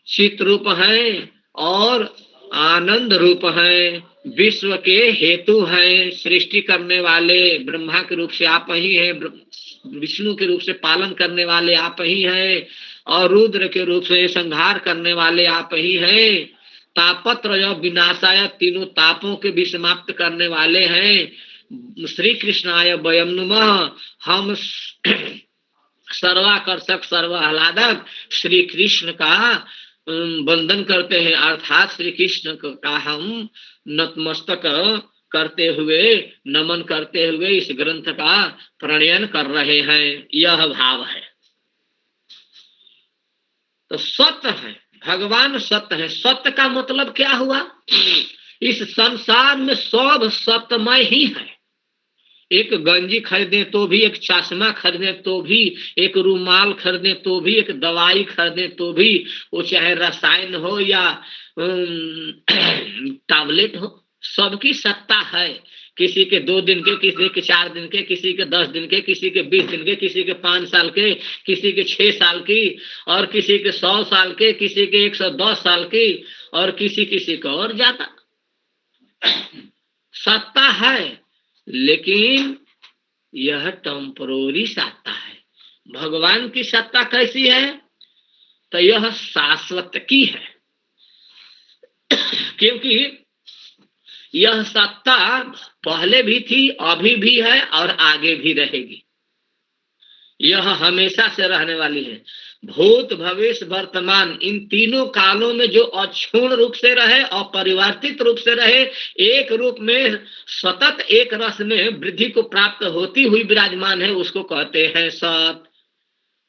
चित रूप हैं और आनंद रूप हैं, विश्व के हेतु हैं, सृष्टि करने वाले ब्रह्मा के रूप से आप ही हैं, विष्णु के रूप से पालन करने वाले आप ही हैं, और रुद्र के रूप से संहार करने वाले आप ही हैं। तापत्रय विनाशाय, तीनों तापों के भी समाप्त करने वाले हैं। श्री कृष्णाय वयम नमः, हम सर्वाकर्षक सर्वाह्लादक श्री कृष्ण का वंदन करते हैं, अर्थात श्री कृष्ण का हम नतमस्तक करते हुए, नमन करते हुए इस ग्रंथ का प्रणयन कर रहे हैं। यह भाव है। तो सत्य है, भगवान सत्य है। सत्य का मतलब क्या हुआ? इस संसार में सब सत्यमय ही है। एक गंजी खरीदे तो भी, एक चश्मा खरीदे तो भी, एक रुमाल खरीदे तो भी, एक दवाई खरीदे तो भी, वो चाहे रसायन हो या टैबलेट हो, सबकी सत्ता है। किसी के 2 दिन के, किसी के 4 दिन के, किसी के 10 दिन के, किसी के 20 दिन के, किसी के 5 साल के, किसी के 6 साल की, और किसी के 100 साल के, किसी के 110 साल की, और किसी को और ज्यादा सत्ता है। लेकिन यह टेम्पररी सत्ता है। भगवान की सत्ता कैसी है? तो यह शाश्वत की है, क्योंकि यह सत्ता पहले भी थी, अभी भी है और आगे भी रहेगी। यह हमेशा से रहने वाली है। भूत भविष्य वर्तमान, इन तीनों कालों में जो अक्षुण्ण रूप से रहे, अपरिवर्तित रूप से रहे, एक रूप में सतत एक रस में वृद्धि को प्राप्त होती हुई विराजमान है, उसको कहते हैं सत।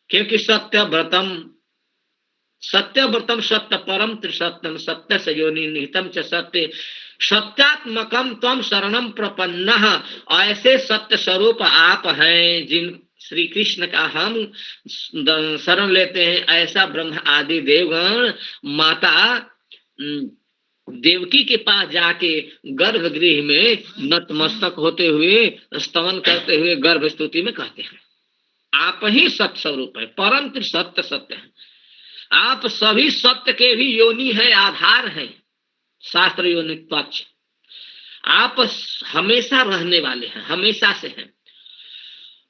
क्योंकि सत्यव्रतम सत्य परम त्रिसत्यम, सत्य से योनि निहितम च सत्य, सत्यात्मकम त्वम शरणम प्रपन्नः। ऐसे सत्य स्वरूप आप हैं जिन श्री कृष्ण का हम शरण लेते हैं। ऐसा ब्रह्म आदि देवगण माता देवकी के पास जाके गर्भगृह में नतमस्तक होते हुए, स्तवन करते हुए गर्भ स्तुति में कहते हैं, आप ही सत्य स्वरूप है, परम त्रिसत्य सत्य है। आप सभी सत्य के भी योनि है, आधार है, शास्त्र योनि पक्ष। आप हमेशा रहने वाले हैं, हमेशा से हैं।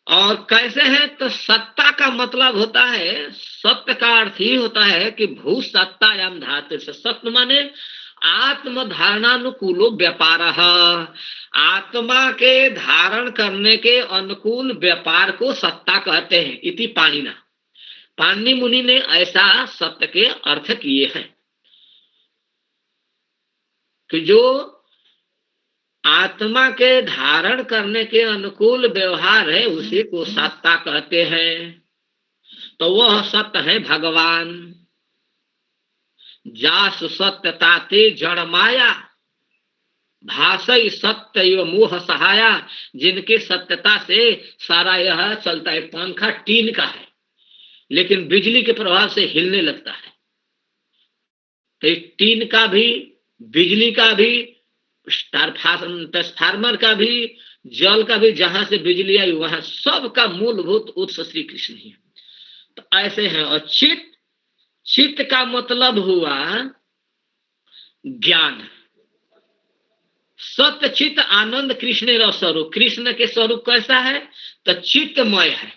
और कैसे है? तो सत्ता का मतलब होता है, सत्य का अर्थ ही होता है कि भू सत्तायाम धातु से, सत्य माने आत्म धारणानुकूलो व्यापार। आत्मा के धारण करने के अनुकूल व्यापार को सत्ता कहते हैं। इति पाणिना, पाणिनि मुनि ने ऐसा सत्य के अर्थ किए हैं कि जो आत्मा के धारण करने के अनुकूल व्यवहार है, उसी को सत्ता कहते हैं। तो वह सत्य है भगवान। जासु सत्यता ते जड़ माया, भाषई सत्य यो मोह सहाया। जिनके सत्यता से सारा यह चलता है। पंखा टीन का है, लेकिन बिजली के प्रभाव से हिलने लगता है। तो टीन का भी, बिजली का भी, ट्रांसफार्मर का भी, जल का भी, जहां से बिजली आई वहां सबका मूलभूत उत्स श्री कृष्ण ही है। तो ऐसे हैं। और चित्त का मतलब हुआ ज्ञान। सत्य चित्त आनंद कृष्ण रस स्वरूप। कृष्ण के स्वरूप कैसा है? तो चित्तमय है।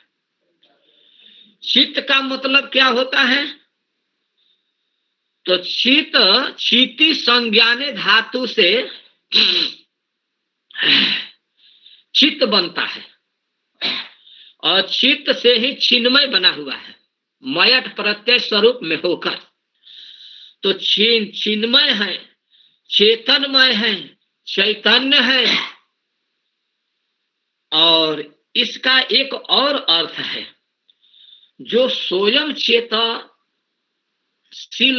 चित्त का मतलब क्या होता है? तो चित्त चिति संज्ञाने धातु से चित्त बनता है, और चित्त से ही चिन्मय बना हुआ है, मयट प्रत्यय स्वरूप में होकर। तो चिन्मय है, चेतनमय है, चैतन्य है। और इसका एक और अर्थ है, जो स्वयं चेताशील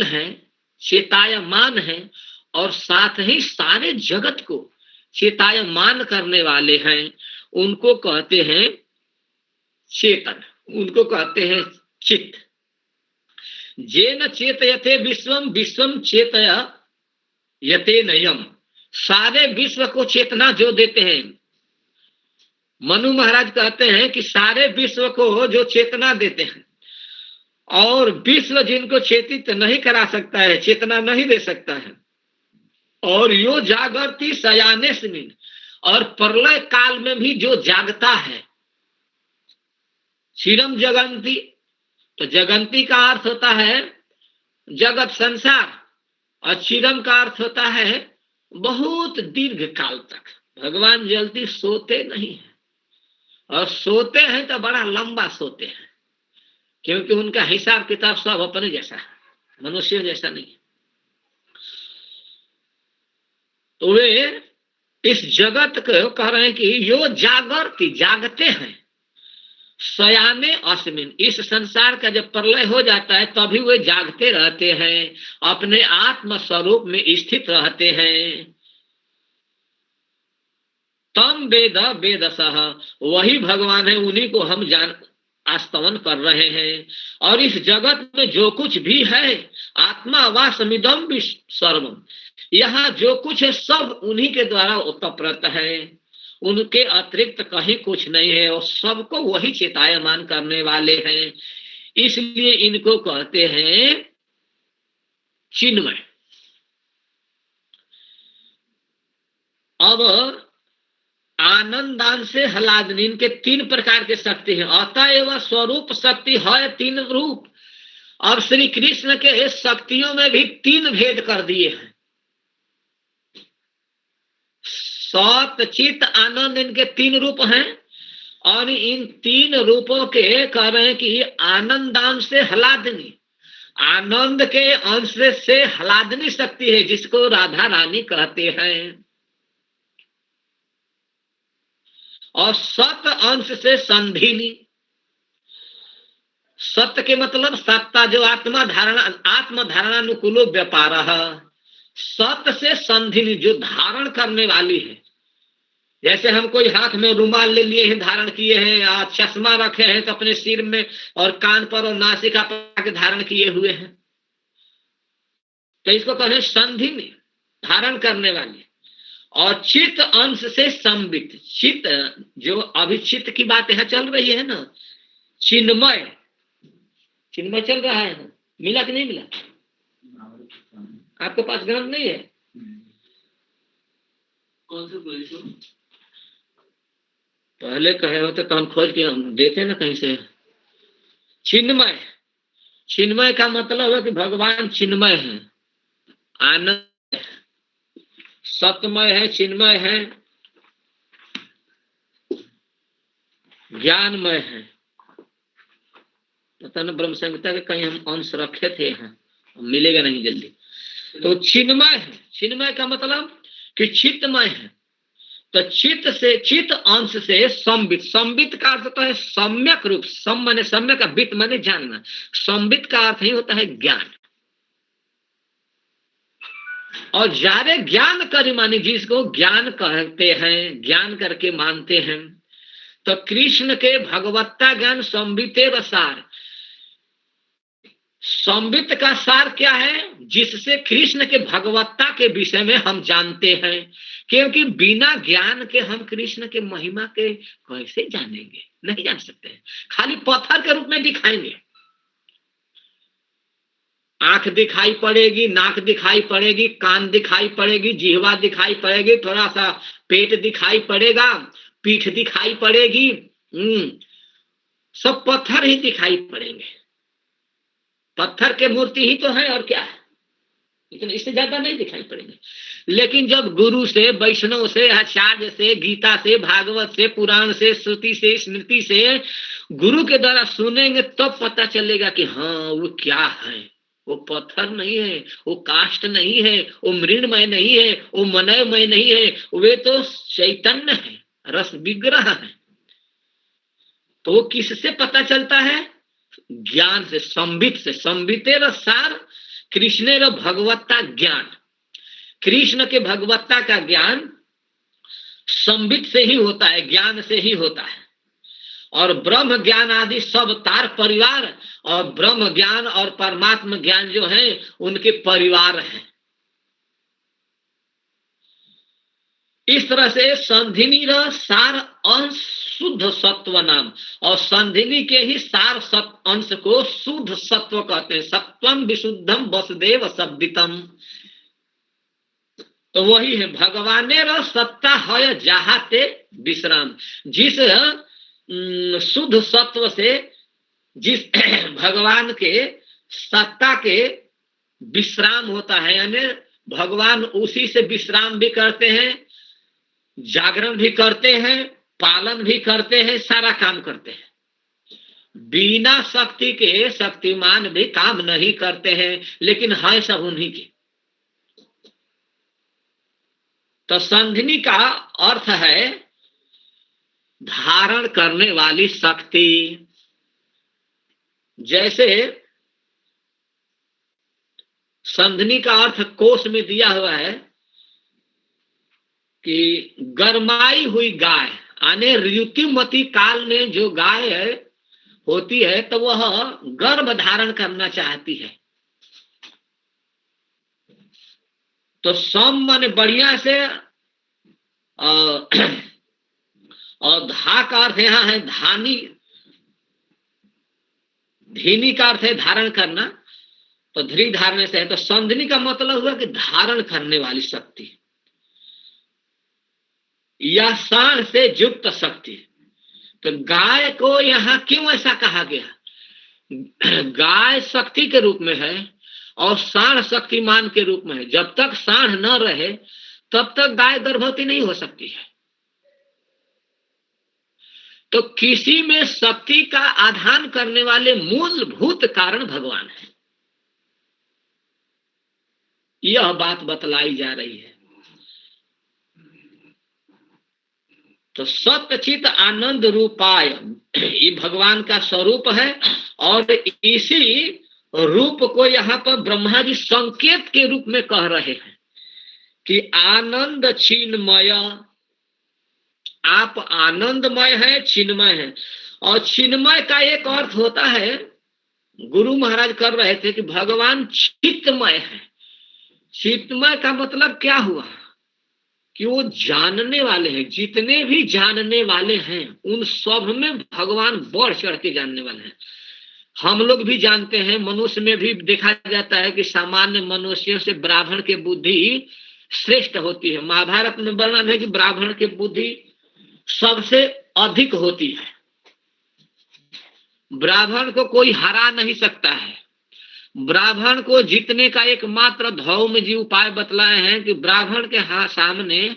है, चेतायमान है, और साथ ही सारे जगत को चेतायमान करने वाले हैं, उनको कहते हैं चेतन, उनको कहते हैं चित्त। जेन चेतयते विश्वम विश्वम चेतयते नयम। सारे विश्व को चेतना जो देते हैं, मनु महाराज कहते हैं कि सारे विश्व को जो चेतना देते हैं, और विश्व जिनको चेतित नहीं करा सकता है, चेतना नहीं दे सकता है, और यो जागृति शयाने स्मिन, और प्रलय काल में भी जो जागता है, क्षीरम जगंती। तो जगंती का अर्थ होता है जगत संसार, और चिरम का अर्थ होता है बहुत दीर्घ काल तक। भगवान जल्दी सोते नहीं है, और सोते हैं तो बड़ा लंबा सोते हैं, क्योंकि उनका हिसाब किताब सब अपने जैसा है, मनुष्य जैसा नहीं है। तो वे इस जगत को कह रहे हैं कि यो जागरती, जागते हैं, सयाने अस्मिन, इस संसार का जब प्रलय हो जाता है तभी वे जागते रहते हैं, अपने आत्म स्वरूप में स्थित रहते हैं। तम वेद वेदसः, वही भगवान है, उन्हीं को हम जान आस्तवन कर रहे हैं। और इस जगत में जो कुछ भी है, आत्मा वा समिदम सर्वम, यहाँ जो कुछ है सब उन्हीं के द्वारा उत्पन्न है, उनके अतिरिक्त कहीं कुछ नहीं है, और सबको वही चेतायमान करने वाले हैं। इसलिए इनको कहते हैं चिन्मय। अब आनंदान से हलादनी, इनके तीन प्रकार के शक्ति हैं। अतएव स्वरूप शक्ति है तीन रूप। अब श्री कृष्ण के शक्तियों में भी तीन भेद कर दिए हैं। सत चित आनंद, इनके तीन रूप हैं, और इन तीन रूपों के कह रहे हैं कि आनंदांश से हलादनी, आनंद के अंश से हलादनी शक्ति है, जिसको राधा रानी कहते हैं। और सत अंश से संधिनी, सत्य के मतलब सत्ता, जो आत्मा धारणानुकूलो व्यापार, सत्य से संधिनी, जो धारण करने वाली है। जैसे हम कोई हाथ में रुमाल ले लिए हैं, धारण किए हैं, या चश्मा रखे हैं तो अपने सिर में और कान पर और नासिका पर धारण किए हुए हैं, तो इसको कहते हैं संधिनी, धारण करने वाली। और चित्त अंश से संबित, चित्त जो अभी चित्त की बात यहाँ चल रही है ना, चिन्मय, चिन्मय चल रहा है ना, मिला कि नहीं मिला? आपके पास ग्रंथ नहीं है? कौन से पहले कहे होते तो हम खोज के हम देते ना कहीं से। चिन्मय, चिन्मय का मतलब है कि भगवान चिन्मय है, आनंद है, सत्यमय है, चिन्मय है, ज्ञानमय है। पता न ब्रह्म संहिता के कहीं हम अंश रखे थे, यहाँ मिलेगा नहीं जल्दी। तो चिन्मय है, चिन्मय का मतलब कि चित्तमय है। तो चित्त से, चित्त अंश से संबित, संबित का अर्थ तो है सम्यक रूप, सम माने सम्यक, वित्त माने जानना, संबित का अर्थ ही होता है ज्ञान। और जारे ज्ञान कर माने, जिसको ज्ञान कहते हैं, ज्ञान करके मानते हैं। तो कृष्ण के भगवत्ता ज्ञान संबिते सार, संबित का सार क्या है? जिससे कृष्ण के भगवत्ता के विषय में हम जानते हैं, क्योंकि बिना ज्ञान के हम कृष्ण के महिमा के कैसे जानेंगे? नहीं जान सकते हैं, खाली पत्थर के रूप में दिखाएंगे। आंख दिखाई पड़ेगी, नाक दिखाई पड़ेगी, कान दिखाई पड़ेगी, जिह्वा दिखाई पड़ेगी, थोड़ा सा पेट दिखाई पड़ेगा, पीठ दिखाई पड़ेगी, सब पत्थर ही दिखाई पड़ेंगे। पत्थर के मूर्ति ही तो है, और क्या है, लेकिन इससे ज्यादा नहीं दिखाई पड़ेंगे। लेकिन जब गुरु से, वैष्णव से, आचार्य से, गीता से, भागवत से, पुराण से, श्रुति से, स्मृति से, गुरु के द्वारा सुनेंगे तब पता चलेगा कि हाँ वो क्या है। वो पत्थर नहीं है, वो काष्ठ नहीं है, वो मृणमय नहीं है, वो मनयमय नहीं है, वे तो चैतन्य है, रस विग्रह है। तो वो किससे पता चलता है? ज्ञान से, संबित से। संबितेर सार कृष्णेर भगवत्ता ज्ञान, कृष्ण के भगवत्ता का ज्ञान संबित से ही होता है, ज्ञान से ही होता है। और ब्रह्म ज्ञान आदि सब तार परिवार, और ब्रह्म ज्ञान और परमात्मा ज्ञान जो है उनके परिवार हैं। इस तरह से संधिनी सार अंश शुद्ध सत्व नाम, और संधिनी के ही सार अंश को शुद्ध सत्व कहते हैं। सत्वम विशुद्धम वसुदेव शब्दितम, तो वही है भगवानेर सत्ता है जहाते विश्राम। जिस शुद्ध सत्व से, जिस भगवान के सत्ता के विश्राम होता है, यानी भगवान उसी से विश्राम भी करते हैं, जागरण भी करते हैं, पालन भी करते हैं, सारा काम करते हैं। बिना शक्ति के शक्तिमान भी काम नहीं करते हैं, लेकिन है सब उन्हीं की। तो संधिनी का अर्थ है धारण करने वाली शक्ति। जैसे संधिनी का अर्थ कोश में दिया हुआ है कि गरमाई हुई गाय, यानी ऋतुमती काल में जो गाय होती है तो वह गर्भ धारण करना चाहती है। तो सम माने बढ़िया से, और धा का अर्थ यहाँ है धानी, धीनी का अर्थ है धारण करना, तो ध्री धारने से है। तो संधिनी का मतलब हुआ कि धारण करने वाली शक्ति या साण से युक्त शक्ति। तो गाय को यहाँ क्यों ऐसा कहा गया? गाय शक्ति के रूप में है और साण शक्तिमान के रूप में है। जब तक साण न रहे तब तक गाय गर्भवती नहीं हो सकती है। तो किसी में शक्ति का आधान करने वाले मूलभूत कारण भगवान है, यह बात बतलाई जा रही है। तो सत्यचित आनंद रूपाय ये भगवान का स्वरूप है, और इसी रूप को यहाँ पर ब्रह्मा जी संकेत के रूप में कह रहे हैं कि आनंद चिन्मय, आप आनंदमय है, चिन्मय है। और चिन्मय का एक अर्थ होता है, गुरु महाराज कर रहे थे कि भगवान चित्तमय है। चित्तमय का मतलब क्या हुआ कि वो जानने वाले हैं, जितने भी जानने वाले हैं उन सब में भगवान बढ़ चढ़ के जानने वाले हैं। हम लोग भी जानते हैं, मनुष्य में भी देखा जाता है कि सामान्य मनुष्यों से ब्राह्मण की बुद्धि श्रेष्ठ होती है। महाभारत में वर्णन है कि ब्राह्मण की बुद्धि सबसे अधिक होती है, ब्राह्मण को कोई हरा नहीं सकता है। ब्राह्मण को जीतने का एकमात्र धौम जी उपाय बतलाए हैं कि ब्राह्मण के सामने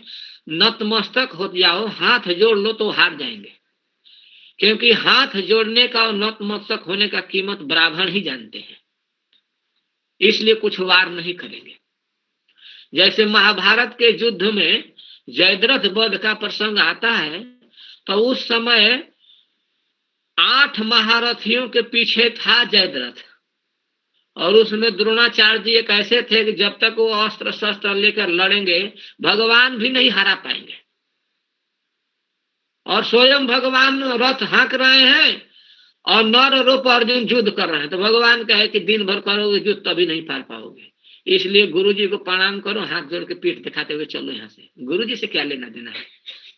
नतमस्तक हो जाओ, हाथ जोड़ लो तो हार जाएंगे, क्योंकि हाथ जोड़ने का और नतमस्तक होने का कीमत ब्राह्मण ही जानते हैं, इसलिए कुछ वार नहीं करेंगे। जैसे महाभारत के युद्ध में जयद्रथ वध का प्रसंग आता है, तो उस समय 8 महारथियों के पीछे था जयद्रथ, और उसमें द्रोणाचार्य जी एक ऐसे थे कि जब तक वो अस्त्र शस्त्र लेकर लड़ेंगे भगवान भी नहीं हरा पाएंगे। और स्वयं भगवान रथ हाँक रहे हैं और नर रूप अर्जुन युद्ध कर रहे हैं, तो भगवान कहे कि दिन भर करोगे युद्ध तभी नहीं पार पाओगे, इसलिए गुरु जी को प्रणाम करो, हाथ जोड़ के पीठ दिखाते हुए चलो यहाँ से। गुरु जी से क्या लेना देना है,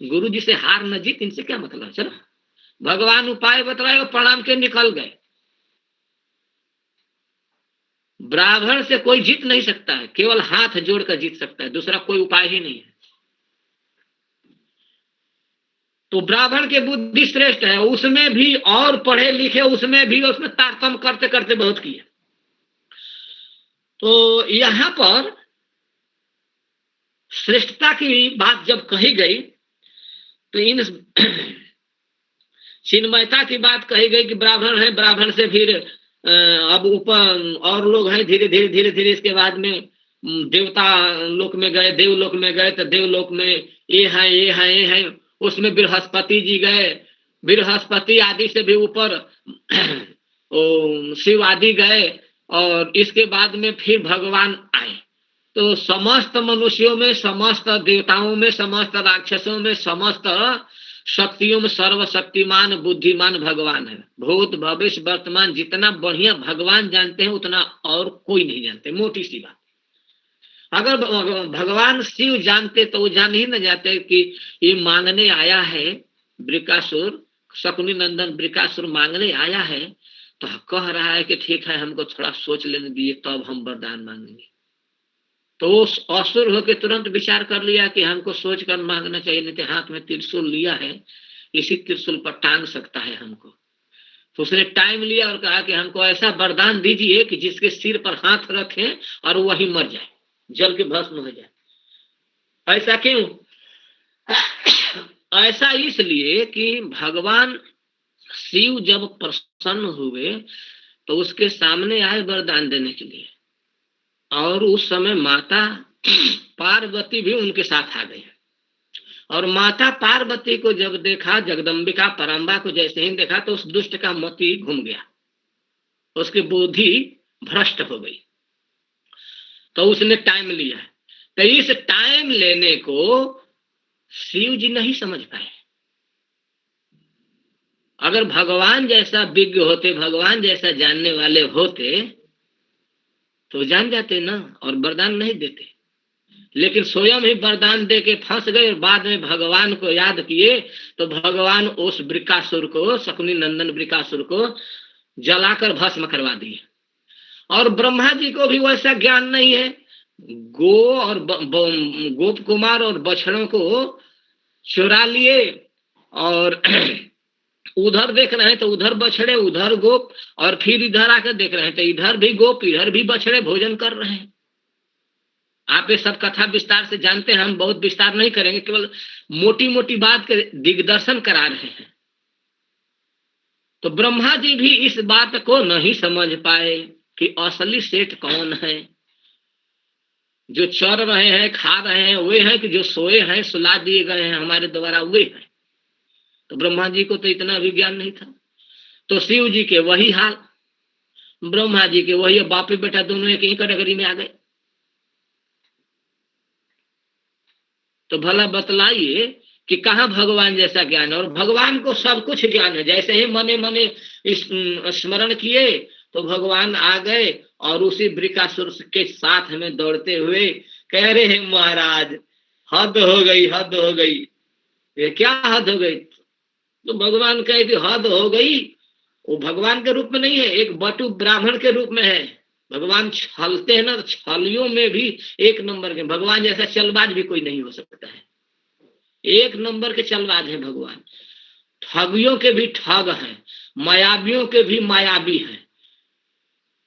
गुरु जी से हार न जीत, इनसे क्या मतलब। चलो भगवान उपाय बतलाए और प्रणाम के निकल गए। ब्राह्मण से कोई जीत नहीं सकता है, केवल हाथ जोड़कर जीत सकता है, दूसरा कोई उपाय ही नहीं है। तो ब्राह्मण की बुद्धि श्रेष्ठ है, उसमें भी और पढ़े लिखे, उसमें भी उसमें तारतम्य करते करते बहुत किया। तो यहां पर श्रेष्ठता की बात जब कही गई तो इन चिन्मयता की बात कही गई कि ब्राह्मण है, ब्राह्मण से फिर अब ऊपर और लोग हैं, धीरे धीरे इसके बाद में देवता लोक में गए, देवलोक में गए, तो देवलोक में ये है, उसमें बृहस्पति जी गए, बृहस्पति आदि से भी ऊपर शिव आदि गए, और इसके बाद में फिर भगवान आए। तो समस्त मनुष्यों में, समस्त देवताओं में, समस्त राक्षसों में, समस्त शक्तियों में सर्वशक्तिमान बुद्धिमान भगवान है। भूत भविष्य वर्तमान जितना बढ़िया भगवान जानते हैं उतना और कोई नहीं जानते, मोटी सी बात। अगर भगवान शिव जानते तो वो जान ही न जाते कि ये मांगने आया है वृकासुर, शकुनी नंदन वृकासुर मांगने आया है, तो कह रहा है कि ठीक है हमको थोड़ा सोच लेने दिए तब हम वरदान मांगेंगे। तो असुर होकर तुरंत विचार कर लिया कि हमको सोच कर मांगना चाहिए, नहीं तो हाथ में त्रिशूल लिया है, इसी त्रिशूल पर टांग सकता है हमको। तो उसने टाइम लिया और कहा कि हमको ऐसा वरदान दीजिए कि जिसके सिर पर हाथ रखें और वही मर जाए, जल के भस्म हो जाए। ऐसा क्यों? ऐसा इसलिए कि भगवान शिव जब प्रसन्न हुए तो उसके सामने आए वरदान देने के लिए, और उस समय माता पार्वती भी उनके साथ आ गई। और माता पार्वती को जब देखा, जगदम्बिका परम्बा को जैसे ही देखा तो उस दुष्ट का मति घूम गया, उसकी बुद्धि भ्रष्ट हो गई। तो उसने टाइम लिया। तो इस टाइम लेने को शिव जी नहीं समझ पाए। अगर भगवान जैसा विज्ञ होते, भगवान जैसा जानने वाले होते तो जान जाते ना और वरदान नहीं देते। लेकिन स्वयं ही वरदान दे के फंस गए। बाद में भगवान को याद किए तो भगवान उस वृकासुर को, शकुनी नंदन वृकासुर को जलाकर भस्म करवा दिए। और ब्रह्मा जी को भी वैसा ज्ञान नहीं है। गो और गोप कुमार और बछड़ों को चुरा लिए और उधर देख रहे हैं तो उधर बछड़े, उधर गोप, और फिर इधर आकर देख रहे हैं तो इधर भी गोप, इधर भी बछड़े भोजन कर रहे हैं। आप ये सब कथा विस्तार से जानते हैं, हम बहुत विस्तार नहीं करेंगे, केवल मोटी मोटी बात के दिग्दर्शन करा रहे हैं। तो ब्रह्मा जी भी इस बात को नहीं समझ पाए कि असली सेठ कौन है। जो चर रहे हैं, खा रहे हैं, वे हैं कि जो सोए हैं, सुला दिए गए हैं हमारे द्वारा, वे हैं। तो ब्रह्मा जी को तो इतना भी ज्ञान नहीं था। तो शिव जी के वही हाल, ब्रह्मा जी के वही, बाप बेटा दोनों एक ही कैटेगरी में आ गए। तो भला बतलाइए कि कहाँ भगवान जैसा ज्ञान है। और भगवान को सब कुछ ज्ञान है। जैसे ही मने मने स्मरण किए तो भगवान आ गए और उसी वृकासुर के साथ में दौड़ते हुए कह रहे हैं, महाराज हद हो गई, हद हो गई। ये क्या हद हो गई? तो भगवान कहे कि हद हो गई। वो भगवान के रूप में नहीं है, एक बटु ब्राह्मण के रूप में है। भगवान छलते हैं ना, तो छलियों में भी एक नंबर के। भगवान जैसा चलबाज भी कोई नहीं हो सकता है। एक नंबर के चलबाज है भगवान। ठगियों के भी ठग हैं, मायावियों के भी मायावी हैं।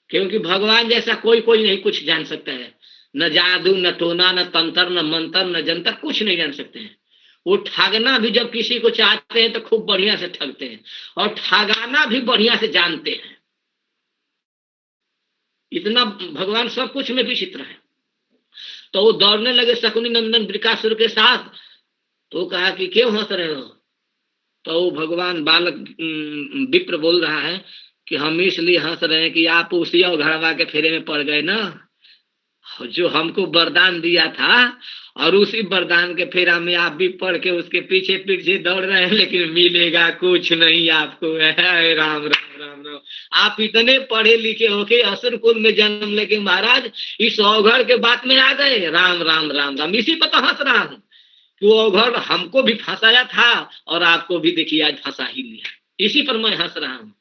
क्योंकि भगवान जैसा कोई नहीं कुछ जान सकता है। न जादू, न टोना, न तंत्र, न मंत्र, न जंतर, कुछ नहीं जान सकते हैं। वो ठगना भी जब किसी को चाहते हैं तो खूब बढ़िया से ठगते हैं, और ठगाना भी बढ़िया से जानते हैं। इतना भगवान सब कुछ में विचित्र है। तो वो दौड़ने लगे शकुनी नंदन वृकासुर के साथ। तो कहा कि क्यों हंस रहे हो? तो वो भगवान बालक विप्र बोल रहा है कि हम इसलिए हंस रहे हैं कि आप उसी घड़वा के फेरे में पड़ गए ना, जो हमको वरदान दिया था, और उसी वरदान के फेरा में आप भी पढ़ के उसके पीछे पीछे दौड़ रहे हैं, लेकिन मिलेगा कुछ नहीं आपको। राम राम राम राम। आप इतने पढ़े लिखे होके असुर कुल में जन्म लेके महाराज इस अवघड़ के बात में आ गए। राम राम राम राम। इसी पर तो हंस रहा हूँ कि वो अवघड़ हमको भी फंसाया था और आपको भी देखिए आज फंसा ही लिया। इसी पर मैं हंस रहा हूँ।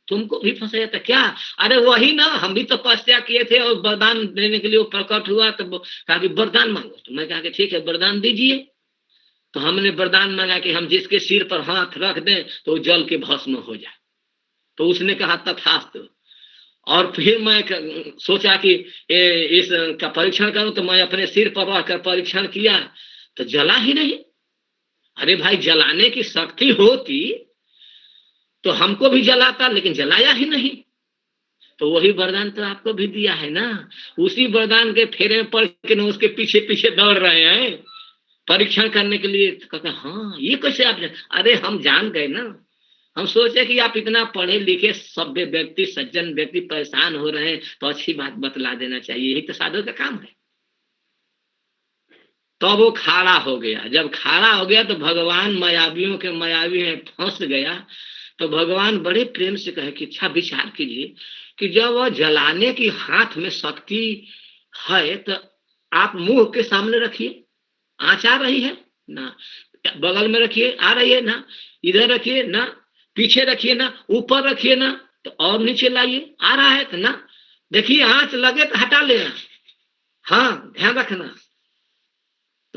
तुमको भी फंसाया था क्या? अरे वही ना, हम भी तपस्या किए थे और वरदान देने के लिए वो प्रकट हुआ। तो कहा कि वरदान मांगो। तो मैं कहा कि ठीक है वरदान दीजिए। तो हमने वरदान मांगा कि हम जिसके सिर पर हाथ रख दें तो जल के भस्म हो जाए। तो उसने कहा तथास्तु। और फिर मैं सोचा कि इसका परीक्षण करूं, तो मैं अपने सिर पर रखकर परीक्षण किया तो जला ही नहीं। अरे भाई, जलाने की शक्ति होती तो हमको भी जलाता, लेकिन जलाया ही नहीं। तो वही वरदान तो आपको भी दिया है ना। उसी वरदान के फेरे में पड़ के न उसके पीछे पीछे दौड़ रहे हैं परीक्षण करने के लिए। तो कहते हाँ ये कैसे आप अरे हम जान गए ना। हम सोचे कि आप इतना पढ़े लिखे सभ्य व्यक्ति, सज्जन व्यक्ति परेशान हो रहे हैं तो अच्छी बात बतला देना चाहिए, यही तो साधु का काम है। तो वो खड़ा हो गया। जब खड़ा हो गया तो भगवान मायावियों के मायावी में फंस गया। तो भगवान बड़े प्रेम से कहे कि अच्छा विचार कीजिए कि जब वह जलाने की हाथ में शक्ति है तो आप मुंह के सामने रखिए, आँच आ रही है ना, बगल में रखिए आ रही है ना, इधर रखिए ना, पीछे रखिए ना, ऊपर रखिए ना, तो और नीचे लाइए, आ रहा है तो ना, देखिए आँच लगे तो हटा लेना, हाँ ध्यान रखना।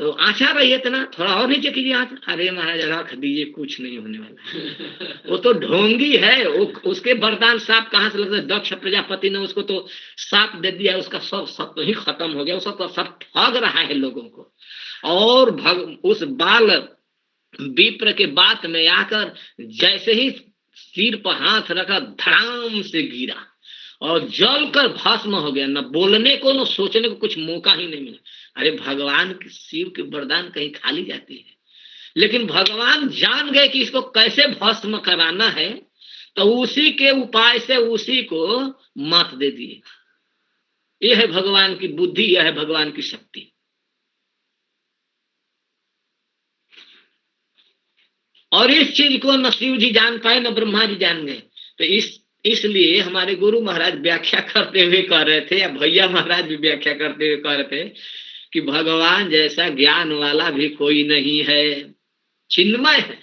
तो आशा रही इतना, थोड़ा और नीचे कीजिए आँच। अरे महाराज रख दीजिए, कुछ नहीं होने वाला। वो तो ढोंगी है, उसके वरदान साप कहाँ से लगता है? दक्ष प्रजापति ने उसको तो साप दे दिया, उसका सब ही खत्म हो गया। उसका तो सब ठग रहा है लोगों को। और उस बाल विप्र के बात में आकर जैसे ही सिर पर हाथ रखा, धड़ाम से गिरा और जल कर भस्म हो गया। न बोलने को न सोचने को कुछ मौका ही नहीं मिला। अरे भगवान की शिव की वरदान कहीं खाली जाती है? लेकिन भगवान जान गए कि इसको कैसे भस्म कराना है, तो उसी के उपाय से उसी को मात दे दिए। यह है भगवान की बुद्धि, यह है भगवान की शक्ति। और इस चीज को न शिव जी जान पाए न ब्रह्मा जी जान गए। तो इसलिए हमारे गुरु महाराज व्याख्या करते हुए कह रहे थे, या भैया महाराज भी व्याख्या करते हुए कह रहे थे कि भगवान जैसा ज्ञान वाला भी कोई नहीं है, चिन्मय है।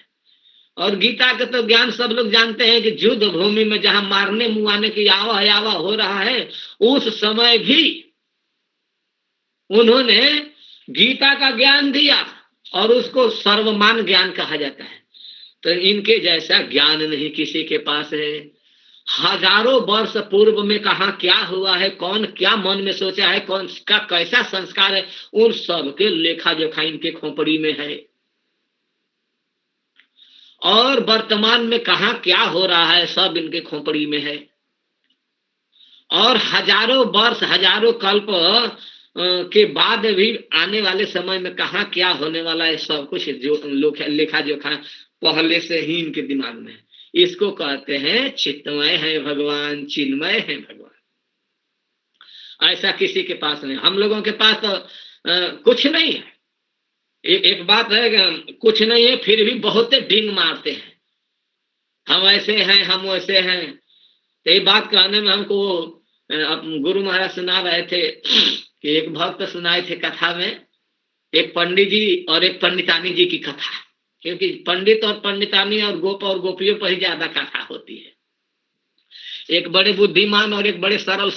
और गीता का तो ज्ञान सब लोग जानते हैं कि युद्ध भूमि में जहां मारने मुआने की आवा हो रहा है, उस समय भी उन्होंने गीता का ज्ञान दिया और उसको सर्वमान ज्ञान कहा जाता है। तो इनके जैसा ज्ञान नहीं किसी के पास है। हजारों वर्ष पूर्व में कहा क्या हुआ है, कौन क्या मन में सोचा है, कौन का कैसा संस्कार है, उन सब के लेखा जोखा इनके खोपड़ी में है। और वर्तमान में कहा क्या हो रहा है, सब इनके खोपड़ी में है। और हजारों वर्ष हजारों कल्प के बाद भी आने वाले समय में कहा क्या होने वाला है, सब कुछ जो लेखा जोखा पहले से ही इनके दिमाग में है। इसको कहते हैं चित्तमय है भगवान, चिन्मय है भगवान। ऐसा किसी के पास नहीं। हम लोगों के पास तो कुछ नहीं है। एक बात है कि कुछ नहीं है, फिर भी बहुत डिंग मारते हैं, हम ऐसे हैं, हम वैसे हैं। तो ये बात कहने में हमको गुरु महाराज सुना रहे थे कि एक भक्त सुनाए थे कथा में, एक पंडित जी और एक पंडितानी जी की कथा। क्योंकि पंडित और पंडितानी और गोप और गोपियों पर ही ज्यादा कथा होती है। एक बड़े बुद्धिमान और एक बड़े सरल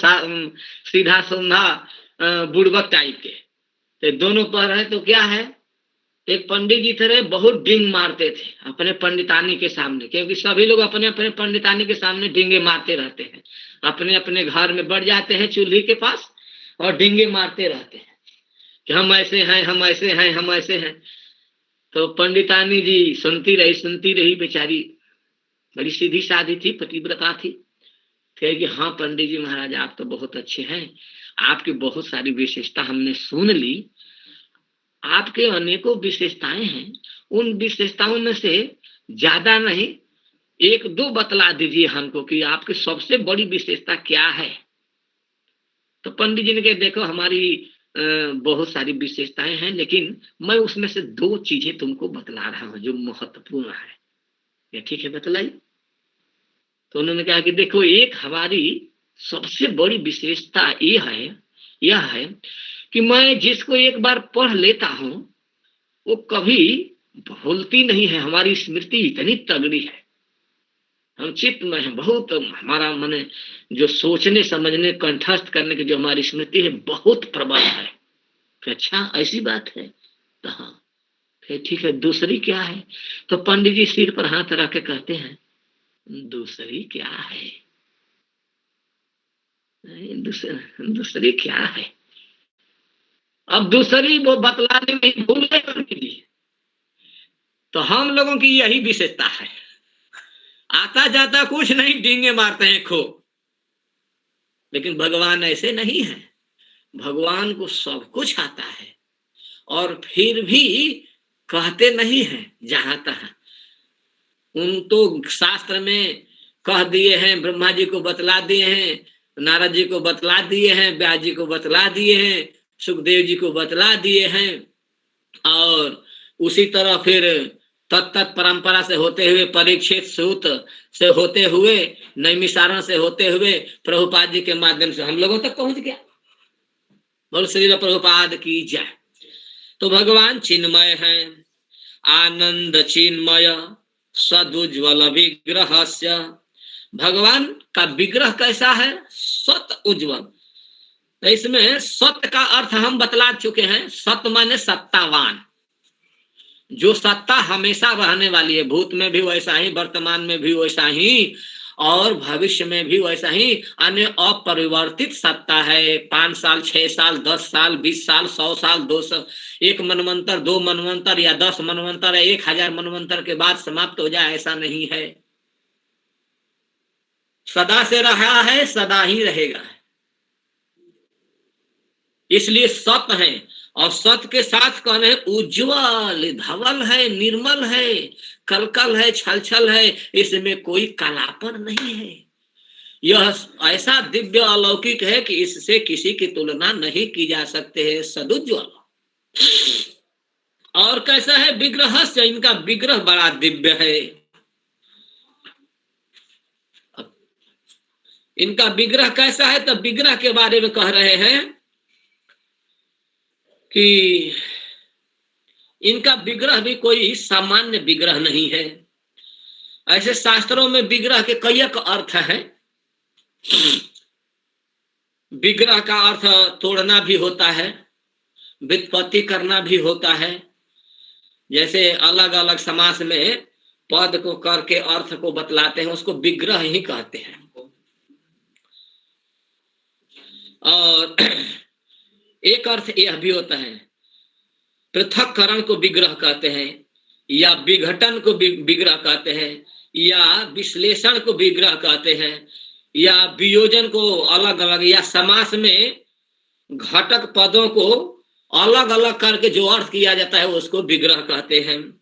सीधा सुंधा बुड़बक टाइप के, तो दोनों पर है। तो क्या है, एक पंडित जी थे, बहुत डिंग मारते थे अपने पंडितानी के सामने। क्योंकि सभी लोग अपने अपने पंडितानी के सामने डिंगे मारते रहते हैं, अपने अपने घर में बढ़ जाते हैं चूल्हे के पास और डिंगे मारते रहते हैं कि हम ऐसे हैं, हम ऐसे हैं, हम ऐसे हैं। तो पंडितानी जी सुनती रही। बेचारी बड़ी सीधी साधी थी, पतिव्रता थी। कहेगी हाँ पंडित जी महाराज, आप तो बहुत अच्छे हैं, आपकी बहुत सारी विशेषता हमने सुन ली। आपके अनेकों विशेषताएं हैं, उन विशेषताओं में से ज्यादा नहीं, एक दो बतला दीजिए हमको कि आपकी सबसे बड़ी विशेषता क्या है। तो पंडित जी ने कहा देखो हमारी बहुत सारी विशेषताएं हैं, लेकिन मैं उसमें से दो चीजें तुमको बतला रहा हूं जो महत्वपूर्ण है। ये ठीक है, बतलाई। तो उन्होंने कहा कि देखो, एक हमारी सबसे बड़ी विशेषता यह है कि मैं जिसको एक बार पढ़ लेता हूं वो कभी भूलती नहीं है। हमारी स्मृति इतनी तगड़ी है, हम चित्त में है बहुत, हमारा मन जो सोचने समझने कंठस्थ करने की जो हमारी स्मृति है बहुत प्रबल है। अच्छा ऐसी बात है, तो हाँ फिर ठीक है, दूसरी क्या है? तो पंडित जी सिर पर हाथ रख के कहते हैं दूसरी क्या है? दूसरी क्या है? अब दूसरी वो बतलाने में भूल गए पंडित जी। तो हम लोगों की यही विशेषता है, आता जाता कुछ नहीं, डींगे मारते हैं खूब। लेकिन भगवान ऐसे नहीं है, भगवान को सब कुछ आता है और फिर भी कहते नहीं है जहां तहां। उन तो शास्त्र में कह दिए हैं, ब्रह्मा जी को बतला दिए हैं, नारद जी को बतला दिए हैं, व्यास जी को बतला दिए हैं, सुखदेव जी को बतला दिए हैं। और उसी तरह फिर तत्त परंपरा से होते हुए, परीक्षित सूत से होते हुए, नैमिषारण से होते हुए, प्रभुपाद जी के माध्यम से हम लोगों तक पहुंच गया। बोल श्री प्रभुपाद की जय। तो भगवान चिन्मय है, आनंद चिन्मय सदुज्वल विग्रहस्य। भगवान का विग्रह कैसा है? सत उज्ज्वल, तो इसमें सत्य का अर्थ हम बतला चुके हैं। सत्य माने सत्तावान, जो सत्ता हमेशा रहने वाली है, भूत में भी वैसा ही, वर्तमान में भी वैसा ही, और भविष्य में भी वैसा ही, अन्य अपरिवर्तित सत्ता है। 5 साल, 6 साल, 10 साल, 20 साल, 100 साल, 200, 1 मनवंतर, 2 मनवंतर या 10 मनवंतर या 1000 मनवंतर के बाद समाप्त हो जाए, ऐसा नहीं है। सदा से रहा है, सदा ही रहेगा। इसलिए सत्य है, और सत्य के साथ कौन है? उज्ज्वल, धवल है, निर्मल है, कलकल है, छलछल है, इसमें कोई कालापन नहीं है। यह ऐसा दिव्य अलौकिक है कि इससे किसी की तुलना नहीं की जा सकते है। सदुज्ज्वल। और कैसा है विग्रह से? इनका विग्रह बड़ा दिव्य है। इनका विग्रह कैसा है? तो विग्रह के बारे में कह रहे हैं कि इनका विग्रह भी कोई सामान्य विग्रह नहीं है। ऐसे शास्त्रों में विग्रह के कई अर्थ हैं। विग्रह का अर्थ तोड़ना भी होता है, व्युत्पत्ति करना भी होता है। जैसे अलग अलग समास में पद को करके अर्थ को बतलाते हैं, उसको विग्रह ही कहते हैं। और एक अर्थ यह भी होता है, पृथक्करण को विग्रह कहते हैं, या विघटन को विग्रह कहते हैं, या विश्लेषण को विग्रह कहते हैं, या वियोजन को अलग अलग, या समास में घटक पदों को अलग अलग करके जो अर्थ किया जाता है उसको विग्रह कहते हैं।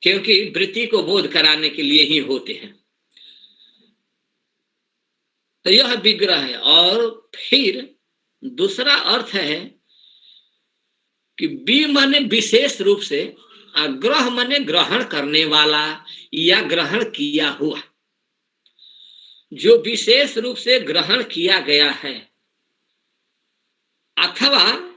क्योंकि वृत्ति को बोध कराने के लिए ही होते हैं। तो यह विग्रह है। और फिर दूसरा अर्थ है कि वि माने विशेष रूप से, ग्रह माने ग्रहण करने वाला या ग्रहण किया हुआ, जो विशेष रूप से ग्रहण किया गया है, अथवा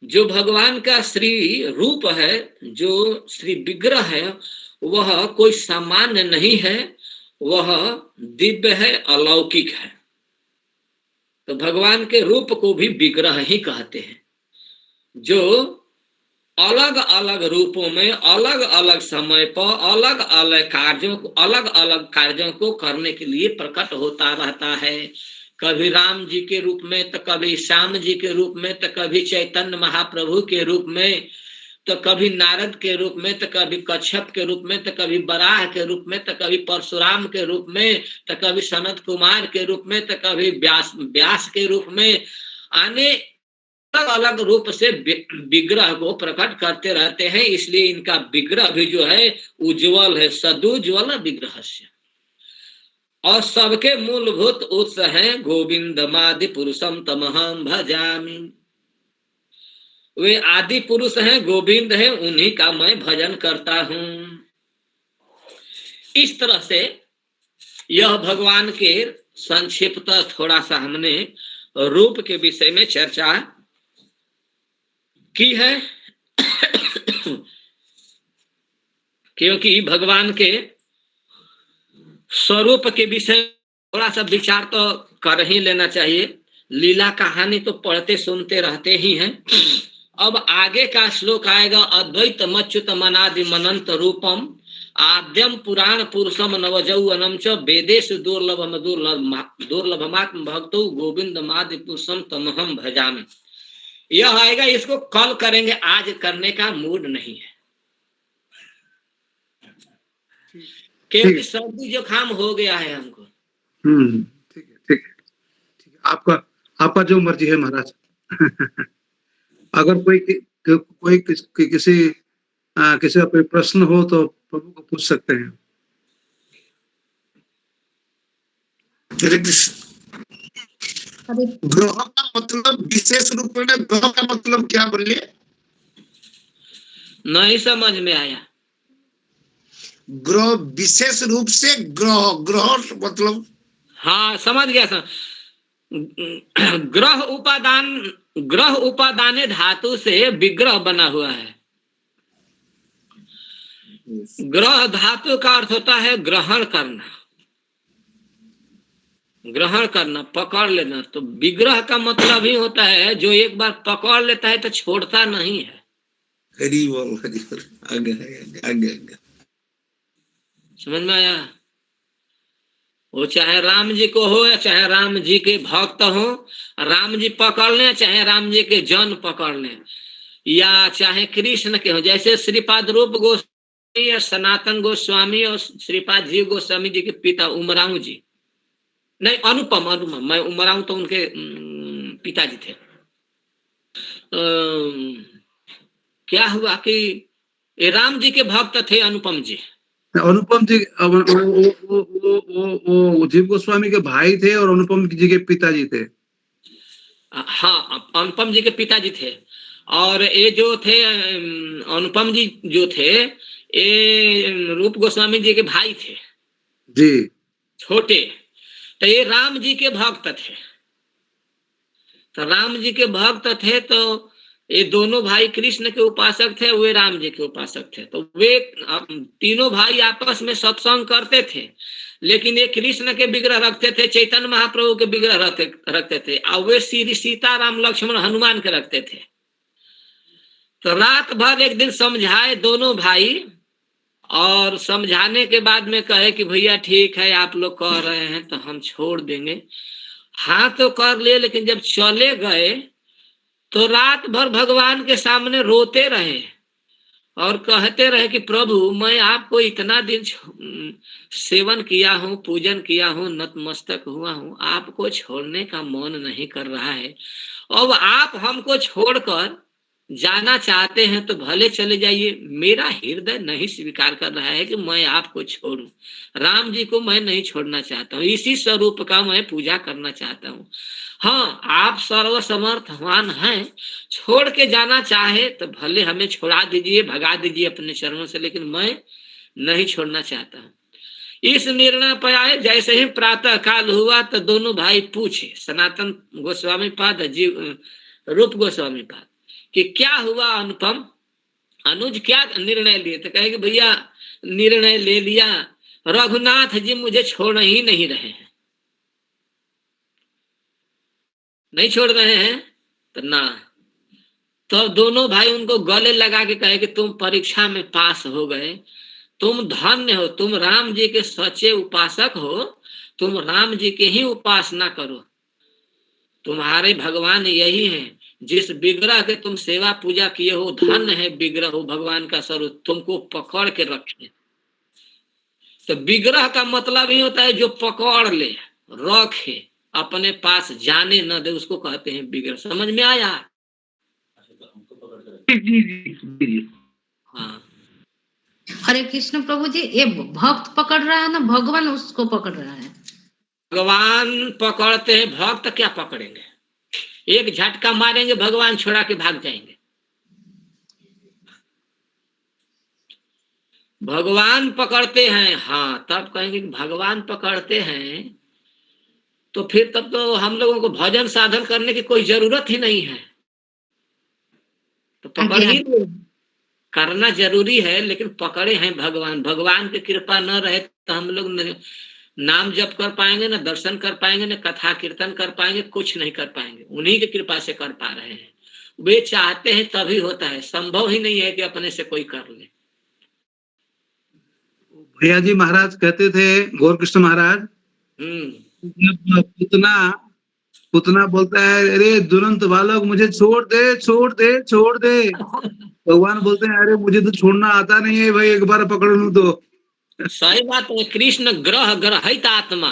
जो भगवान का श्री रूप है, जो श्री विग्रह है, वह कोई सामान्य नहीं है, वह दिव्य है, अलौकिक है। तो भगवान के रूप को भी विग्रह ही कहते हैं, जो अलग अलग रूपों में अलग अलग समय पर अलग अलग कार्यों को करने के लिए प्रकट होता रहता है। कभी राम जी के रूप में, तो कभी श्याम जी के रूप में, तो कभी चैतन्य महाप्रभु के रूप में, तो कभी नारद के रूप में, तो कभी कच्छप के रूप में, तो कभी बराह के रूप में, तो कभी परशुराम के रूप में, तो कभी सनत कुमार के रूप में, तो कभी व्यास के रूप में, आने अलग अलग रूप से विग्रह को प्रकट करते रहते हैं। इसलिए इनका विग्रह भी जो है उज्ज्वल है, सदुज्ज्वल विग्रह से। और सबके मूलभूत उत्स हैं गोविंदमादि पुरुषम तमहम भजामि। वे आदि पुरुष हैं, गोविंद हैं, उन्हीं का मैं भजन करता हूं। इस तरह से यह भगवान के संक्षिप्त थोड़ा सा हमने रूप के विषय में चर्चा की है। क्योंकि भगवान के स्वरूप के विषय थोड़ा सा विचार तो कर ही लेना चाहिए। लीला कहानी तो पढ़ते सुनते रहते ही हैं। अब आगे का श्लोक आएगा, अद्वैत मच्युत मनादि मनंत रूपम आद्यम पुराण पुरुषम नवजौवनम च वेदेषु दुर्लभमात्म भक्तो गोविंद मादि पुरुषम तमहम भजामि। यह आएगा, इसको कल करेंगे, आज करने का मूड नहीं है, क्योंकि सर्दी जुकाम हो गया है हमको। ठीक है, ठीक है, ठीक है। आपका जो मर्जी है महाराज। अगर कोई किसी का कोई प्रश्न हो तो प्रभु को पूछ सकते हैं। ग्रह का मतलब विशेष रूप में, ग्रह का मतलब क्या बोलिए? नहीं समझ में आया। ग्रह विशेष रूप से, ग्रह मतलब, हाँ समझ गया। ग्रह उपादान धातु से विग्रह बना हुआ है। ग्रह धातु का अर्थ होता है ग्रहण करना, ग्रहण करना, पकड़ लेना। तो विग्रह का मतलब ही होता है जो एक बार पकड़ लेता है तो छोड़ता नहीं है। हरी बोल हरी बोल। आगे आगे आगे आगे। समझ में आया? वो चाहे राम जी को हो या चाहे राम जी के भक्त हो, राम जी पकड़ लें चाहे राम जी के जन पकड़ लें, या चाहे कृष्ण के हो, जैसे श्रीपाद रूप गोस्वामी या सनातन गोस्वामी और श्रीपाद जीव गोस्वामी जी के पिता उमराव जी, नहीं अनुपम, मैं उमराव तो उनके पिताजी थे। क्या हुआ कि ये राम जी के भक्त थे अनुपम जी। अनुपम जी वो जीव गोस्वामी के भाई थे और अनुपम जी के पिताजी थे। हाँ, अनुपम जी के पिताजी थे। और ये जो थे अनुपम जी जो थे, ये रूप गोस्वामी जी के भाई थे जी, छोटे। तो ये राम जी के भक्त थे। तो राम जी के भक्त थे तो ये दोनों भाई कृष्ण के उपासक थे, वे राम जी के उपासक थे। तो वे तीनों भाई आपस में सत्संग करते थे, लेकिन ये कृष्ण के विग्रह रखते थे, चैतन्य महाप्रभु के विग्रह रखते थे, और वे श्री सीता राम लक्ष्मण हनुमान के रखते थे। तो रात भर एक दिन समझाए दोनों भाई, और समझाने के बाद में कहे कि भैया ठीक है आप लोग कह रहे हैं तो हम छोड़ देंगे। हाँ तो कर लिए, लेकिन जब चले गए तो रात भर भगवान के सामने रोते रहे और कहते रहे कि प्रभु मैं आपको इतना दिन सेवन किया हूँ, पूजन किया हूँ, नतमस्तक हुआ हूँ, आपको छोड़ने का मन नहीं कर रहा है। अब आप हमको छोड़कर जाना चाहते हैं तो भले चले जाइए, मेरा हृदय नहीं स्वीकार कर रहा है कि मैं आपको छोड़ूं। राम जी को मैं नहीं छोड़ना चाहता हूँ, इसी स्वरूप का मैं पूजा करना चाहता हूँ। हाँ, आप सर्वसमर्थवान हैं, छोड़ के जाना चाहे तो भले हमें छोड़ा दीजिए, भगा दीजिए अपने चरणों से, लेकिन मैं नहीं छोड़ना चाहता हूँ। इस निर्णय पर आए। जैसे ही प्रातः काल हुआ तो दोनों भाई पूछे, सनातन गोस्वामी पाद, जीव रूप गोस्वामी पाद, कि क्या हुआ अनुपम, अनुज क्या निर्णय लिए? तो कहे कि भैया निर्णय ले लिया, रघुनाथ जी मुझे छोड़ ही नहीं रहे हैं। नहीं छोड़ रहे हैं तो ना। तो दोनों भाई उनको गले लगा के कहे कि तुम परीक्षा में पास हो गए, तुम धन्य हो, तुम राम जी के सच्चे उपासक हो, तुम राम जी के ही उपासना करो। तुम्हारे भगवान यही हैं, जिस विग्रह के तुम सेवा पूजा किए हो धन्य है विग्रह हो, भगवान का स्वरूप तुमको पकड़ के रखे। तो विग्रह का मतलब ही होता है जो पकड़ ले, रखे, अपने पास जाने न दे, उसको कहते हैं विग्रह। समझ में आया? हाँ। हरे कृष्ण प्रभु जी, ये भक्त पकड़ रहा है ना भगवान उसको पकड़ रहा है? भगवान पकड़ते हैं, भक्त क्या पकड़ेंगे? एक झटका मारेंगे भगवान छोड़ा के भाग जाएंगे। भगवान पकड़ते हैं, हाँ तब कहेंगे कि भगवान पकड़ते हैं तो फिर तब तो हम लोगों को भजन साधन करने की कोई जरूरत ही नहीं है। तो पकड़ ही करना जरूरी है, लेकिन पकड़े हैं भगवान। भगवान की कृपा न रहे तो हम लोग नाम जप कर पाएंगे, न दर्शन कर पाएंगे, न कथा कीर्तन कर पाएंगे, कुछ नहीं कर पाएंगे। उन्हीं की कृपा से कर पा रहे हैं। वे चाहते हैं तभी होता है, संभव ही नहीं है कि अपने से कोई कर ले। भैया जी महाराज कहते थे, गौर कृष्ण महाराज, पुतना बोलता है अरे दुरंत बालक मुझे छोड़ दे छोड़ दे छोड़ दे। भगवान बोलते हैं अरे मुझे तो छोड़ना आता नहीं है भाई, एक बार पकड़ लूं तो। सही बात है। कृष्ण ग्रह ग्रहित आत्मा,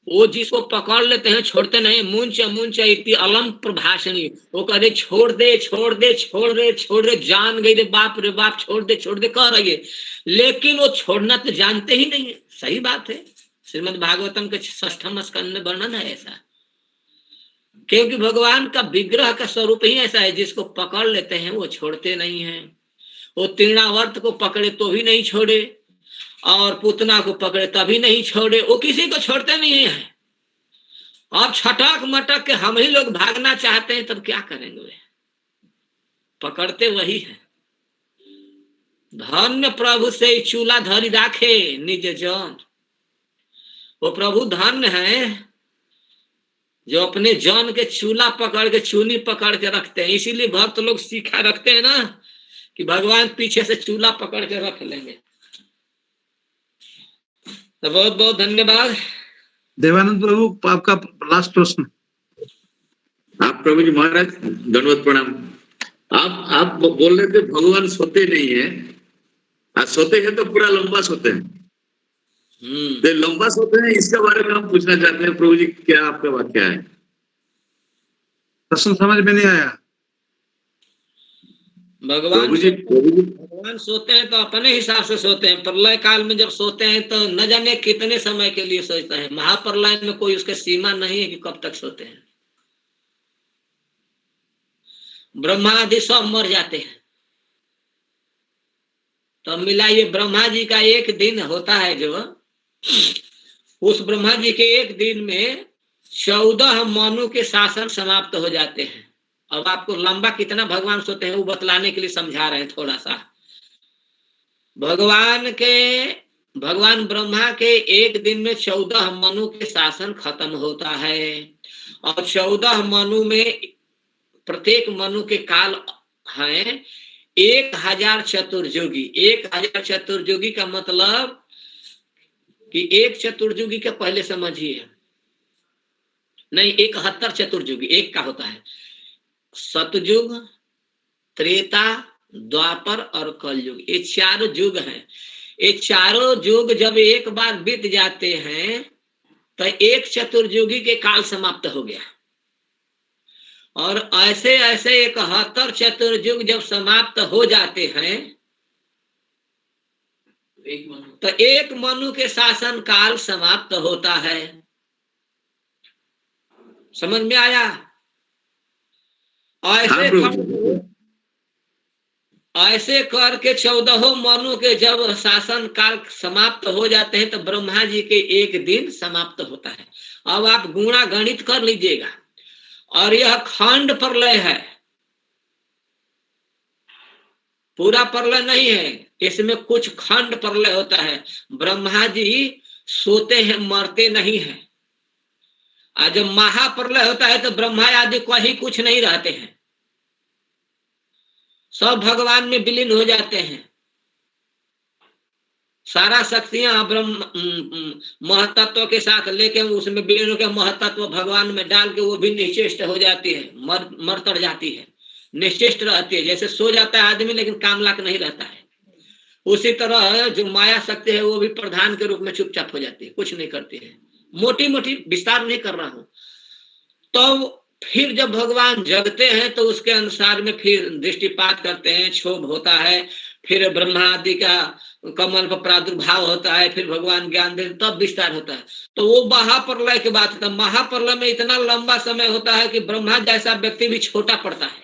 वो जिसको पकड़ लेते हैं छोड़ते नहीं। मुंच मुंच इति अलम प्रभाषणी, वो कह रहे छोड़ दे छोड़ दे छोड़ दे छोड़ दे, जान गई रे बाप रे बाप, छोड़ दे कह रही है, लेकिन वो छोड़ना तो जानते ही नहीं है। सही बात है। श्रीमद् भागवतम के 6वें स्कंद में वर्णन है ऐसा, क्योंकि भगवान का विग्रह का स्वरूप ही ऐसा है, जिसको पकड़ लेते हैं वो छोड़ते नहीं है। वो तृणावर्त को पकड़े तो भी नहीं छोड़े, और पूतना को पकड़े तभी नहीं छोड़े, वो किसी को छोड़ते नहीं है। और छटक मटक के हम ही लोग भागना चाहते हैं, तब क्या करेंगे? वे पकड़ते वही है। धन्य प्रभु से ही चूल्हा धरी राखे निज जन। वो प्रभु धन्य है जो अपने जन के चूल्हा पकड़ के चूनी पकड़ के रखते हैं। इसीलिए भक्त लोग सीखा रखते हैं ना कि भगवान पीछे से चूल्हा पकड़ के रख लेंगे। तो बहुत बहुत धन्यवाद। देवानंद प्रभु आपका लास्ट प्रश्न। आप प्रभु जी महाराज दंडवत प्रणाम। आप बोल रहे थे भगवान सोते नहीं है, आज सोते हैं तो पूरा लंबा सोते हैं। तो लंबा सोते हैं, इसके बारे में हम पूछना चाहते हैं प्रभु जी, क्या आपका वाक्य है? प्रश्न समझ में नहीं आया। भगवान सोते हैं तो अपने हिसाब से सोते हैं। प्रलय काल में जब सोते हैं तो न जाने कितने समय के लिए सोचते हैं। महाप्रलय में कोई उसके सीमा नहीं है कि कब तक सोते हैं। ब्रह्मा आदि सब मर जाते हैं। तो मिलाइए, ब्रह्मा जी का एक दिन होता है जो, उस ब्रह्मा जी के एक दिन में 14 मनु के शासन समाप्त हो जाते हैं। अब आपको लंबा कितना भगवान सोते हैं वो बतलाने के लिए समझा रहे हैं थोड़ा सा। भगवान ब्रह्मा के एक दिन में 14 मनु के शासन खत्म होता है। और 14 मनु में प्रत्येक मनु के काल हैं 1000 चतुर्युगी। 1000 चतुर्युगी का मतलब कि एक चतुर्युगी के पहले समझिए, नहीं 71 चतुर्युगी एक का होता है। सतयुग, त्रेता, द्वापर और कलयुग, ये 4 युग हैं। ये चारों युग जब एक बार बीत जाते हैं तो एक चतुर्युगी के काल समाप्त हो गया। और ऐसे ऐसे 71 चतुर्युग जब समाप्त हो जाते हैं तो एक मनु के शासन काल समाप्त होता है। समझ में आया? ऐसे करके 14 मनु के जब शासन काल समाप्त हो जाते हैं तो ब्रह्मा जी के एक दिन समाप्त होता है। अब आप गुणा गणित कर लीजिएगा। और यह खंड प्रलय है, पूरा प्रलय नहीं है, इसमें कुछ खंड प्रलय होता है। ब्रह्मा जी सोते हैं, मरते नहीं हैं। और जब महाप्रलय होता है तो ब्रह्मा आदि कहीं कुछ नहीं रहते हैं, सब भगवान में विलीन हो जाते हैं। सारा शक्तियां ब्रह्म महतत्व के साथ लेके उसमें विलीन होकर महतत्व भगवान में डाल के वो भी निश्चेष्ट हो जाती है, मर जाती है, निश्चेष्ट रहती है। जैसे सो जाता है आदमी लेकिन कामलाक नहीं रहता है, उसी तरह जो माया शक्ति है वो भी प्रधान के रूप में चुपचाप हो जाती है, कुछ नहीं करती है। मोटी मोटी विस्तार नहीं कर रहा हूं। तो फिर जब भगवान जगते हैं तो उसके अनुसार में फिर दृष्टिपात करते हैं, क्षोभ होता है, फिर ब्रह्मा आदि का कमल पर प्रादुर्भाव होता है, फिर भगवान ज्ञान देते तब विस्तार होता है। तो वो महाप्रलय की बात है। महाप्रलय में इतना लंबा समय होता है कि ब्रह्मा जैसा व्यक्ति भी छोटा पड़ता है।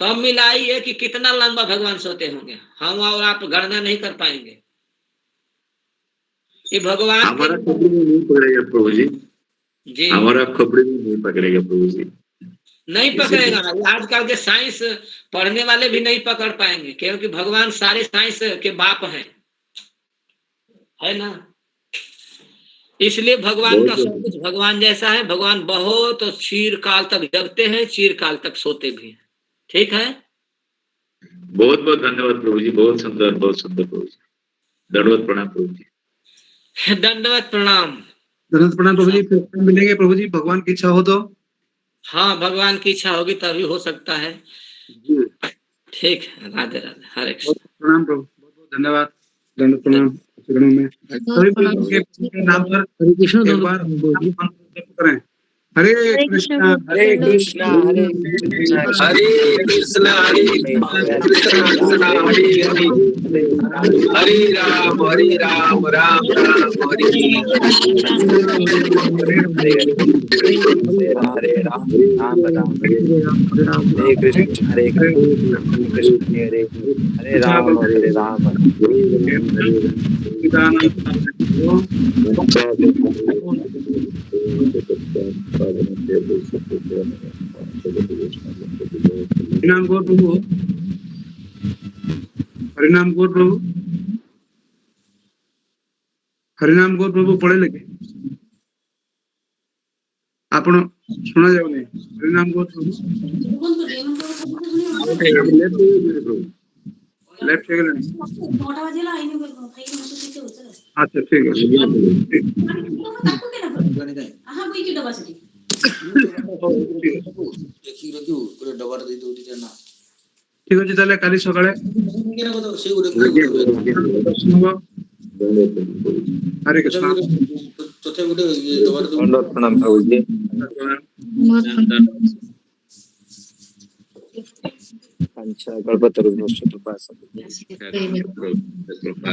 तो अब मिलाइए कि कितना लंबा भगवान सोते होंगे, हम और आप गणना नहीं कर पाएंगे। ये भगवान हमारा खोपड़ी में नहीं पकड़ेगा प्रभु जी, जी हमारा खोपड़ी में नहीं पकड़ेगा प्रभु जी, नहीं पकड़ेगा। आजकल के साइंस पढ़ने वाले भी नहीं पकड़ पाएंगे, क्योंकि भगवान सारे साइंस के बाप हैं, है ना। इसलिए भगवान का सब कुछ भगवान जैसा है। भगवान बहुत चीर काल तक जगते हैं, चीर काल तक सोते भी हैं। ठीक है, बहुत बहुत धन्यवाद प्रभु जी, बहुत सुंदर प्रभु जी। दंडवत प्रणाम प्रभु जी। दंडवत प्रणाम। दंडवत प्रणाम प्रभु जी। फिर मिलेंगे प्रभु जी, भगवान की इच्छा हो तो। हाँ, भगवान की इच्छा होगी तभी हो सकता है। ठीक है, राधे राधे, हरे कृष्ण। प्रणाम प्रभु, बहुत बहुत धन्यवाद। दंडवत प्रणाम। चरणों में सभी नाम पर हरे कृष्ण एक बार करें। हरे कृष्णा हरे कृष्णा हरे कृष्णा हरे कृष्णा हरे राम राम राम हरे हरे राम राम राम हरे कृष्ण हरे कृष्ण हरे राम प्रभु। हरिनाम गौर प्रभु, हरिनाम गौर प्रभु पढ़े लेके आपण सुना जाउनी हरिनाम गौर प्रभु लेफ्ट हो गलानी। अच्छा ठीक है ठीक अच्छे ताले काली सकाळे दर्शन हबो। हरे कृष्ण। दंडवत प्रणाम प्रभु जी। पंचकल्पतरुभ्यश्च कृपा कृपा